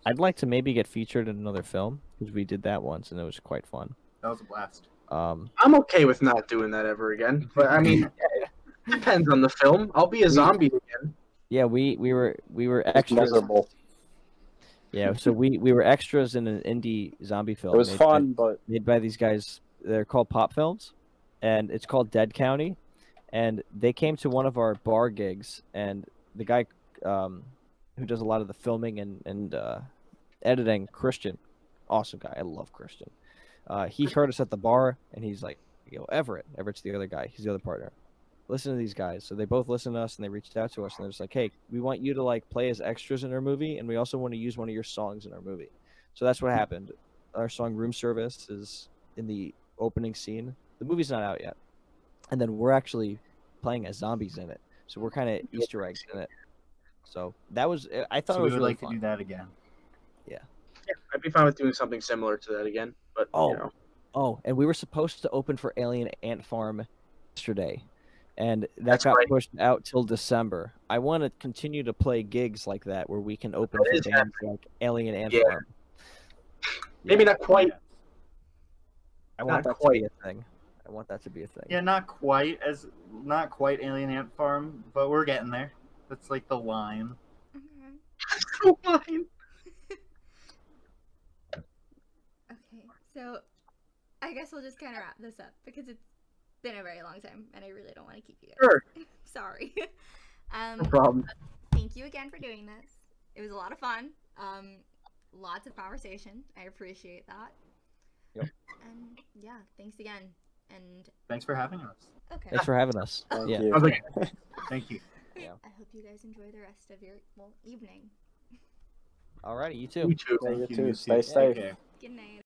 E: I'd like to maybe get featured in another film because we did that once and it was quite fun.
D: That was a blast.
B: I'm okay with not doing that ever again. But I mean, it depends on the film. I'll be a zombie again.
E: Yeah, we were
C: It's
E: extras.
C: miserable.
E: Yeah, so we were extras in an indie zombie film.
C: It was
E: made
C: fun, but
E: made by these guys. They're called Pop Films, and it's called Dead County. And they came to one of our bar gigs, and the guy who does a lot of the filming and editing, Christian, awesome guy. I love Christian. He heard us at the bar, and he's like, Everett's the other guy. He's the other partner. Listen to these guys. So they both listened to us, and they reached out to us, and they're just like, hey, we want you to like play as extras in our movie, and we also want to use one of your songs in our movie. So that's what happened. Our song Room Service is in the opening scene. The movie's not out yet. And then we're actually playing as zombies in it. So we're kind of Easter eggs in it. So that was, I thought
D: So
E: it was
D: we would
E: really
D: like
E: fun.
D: to do that again.
B: Yeah, I'd be fine with doing something similar to that again. But you know.
E: Oh, and we were supposed to open for Alien Ant Farm yesterday. And that
B: That's
E: got
B: right.
E: pushed out till December. I want to continue to play gigs like that where we can open
B: That
E: for
B: is
E: bands like Alien Ant
B: Yeah.
E: Farm.
B: Maybe not quite.
E: I want
B: not
E: that to be a thing. I want that to be a thing.
D: Yeah, not quite Alien Ant Farm, but we're getting there. That's like the line.
A: Okay.
B: So fine.
A: Okay. So I guess we'll just kind of wrap this up because it's been a very long time and I really don't want to keep you guys.
B: Sure.
A: Sorry.
B: No problem.
A: Thank you again for doing this. It was a lot of fun. Lots of conversation. I appreciate that.
E: Yep.
A: And yeah, thanks again. And
D: Thanks for having us.
A: okay.
E: Thanks for having us.
C: thank
E: Yeah.
C: you.
B: I was like,
D: Thank you.
E: Yeah.
A: I hope you guys enjoy the rest of your evening.
E: Alrighty, you too.
B: you too.
C: Yeah, you
D: Thank
C: too.
D: you
C: Stay
D: Take
C: safe.
D: care.
A: Good night.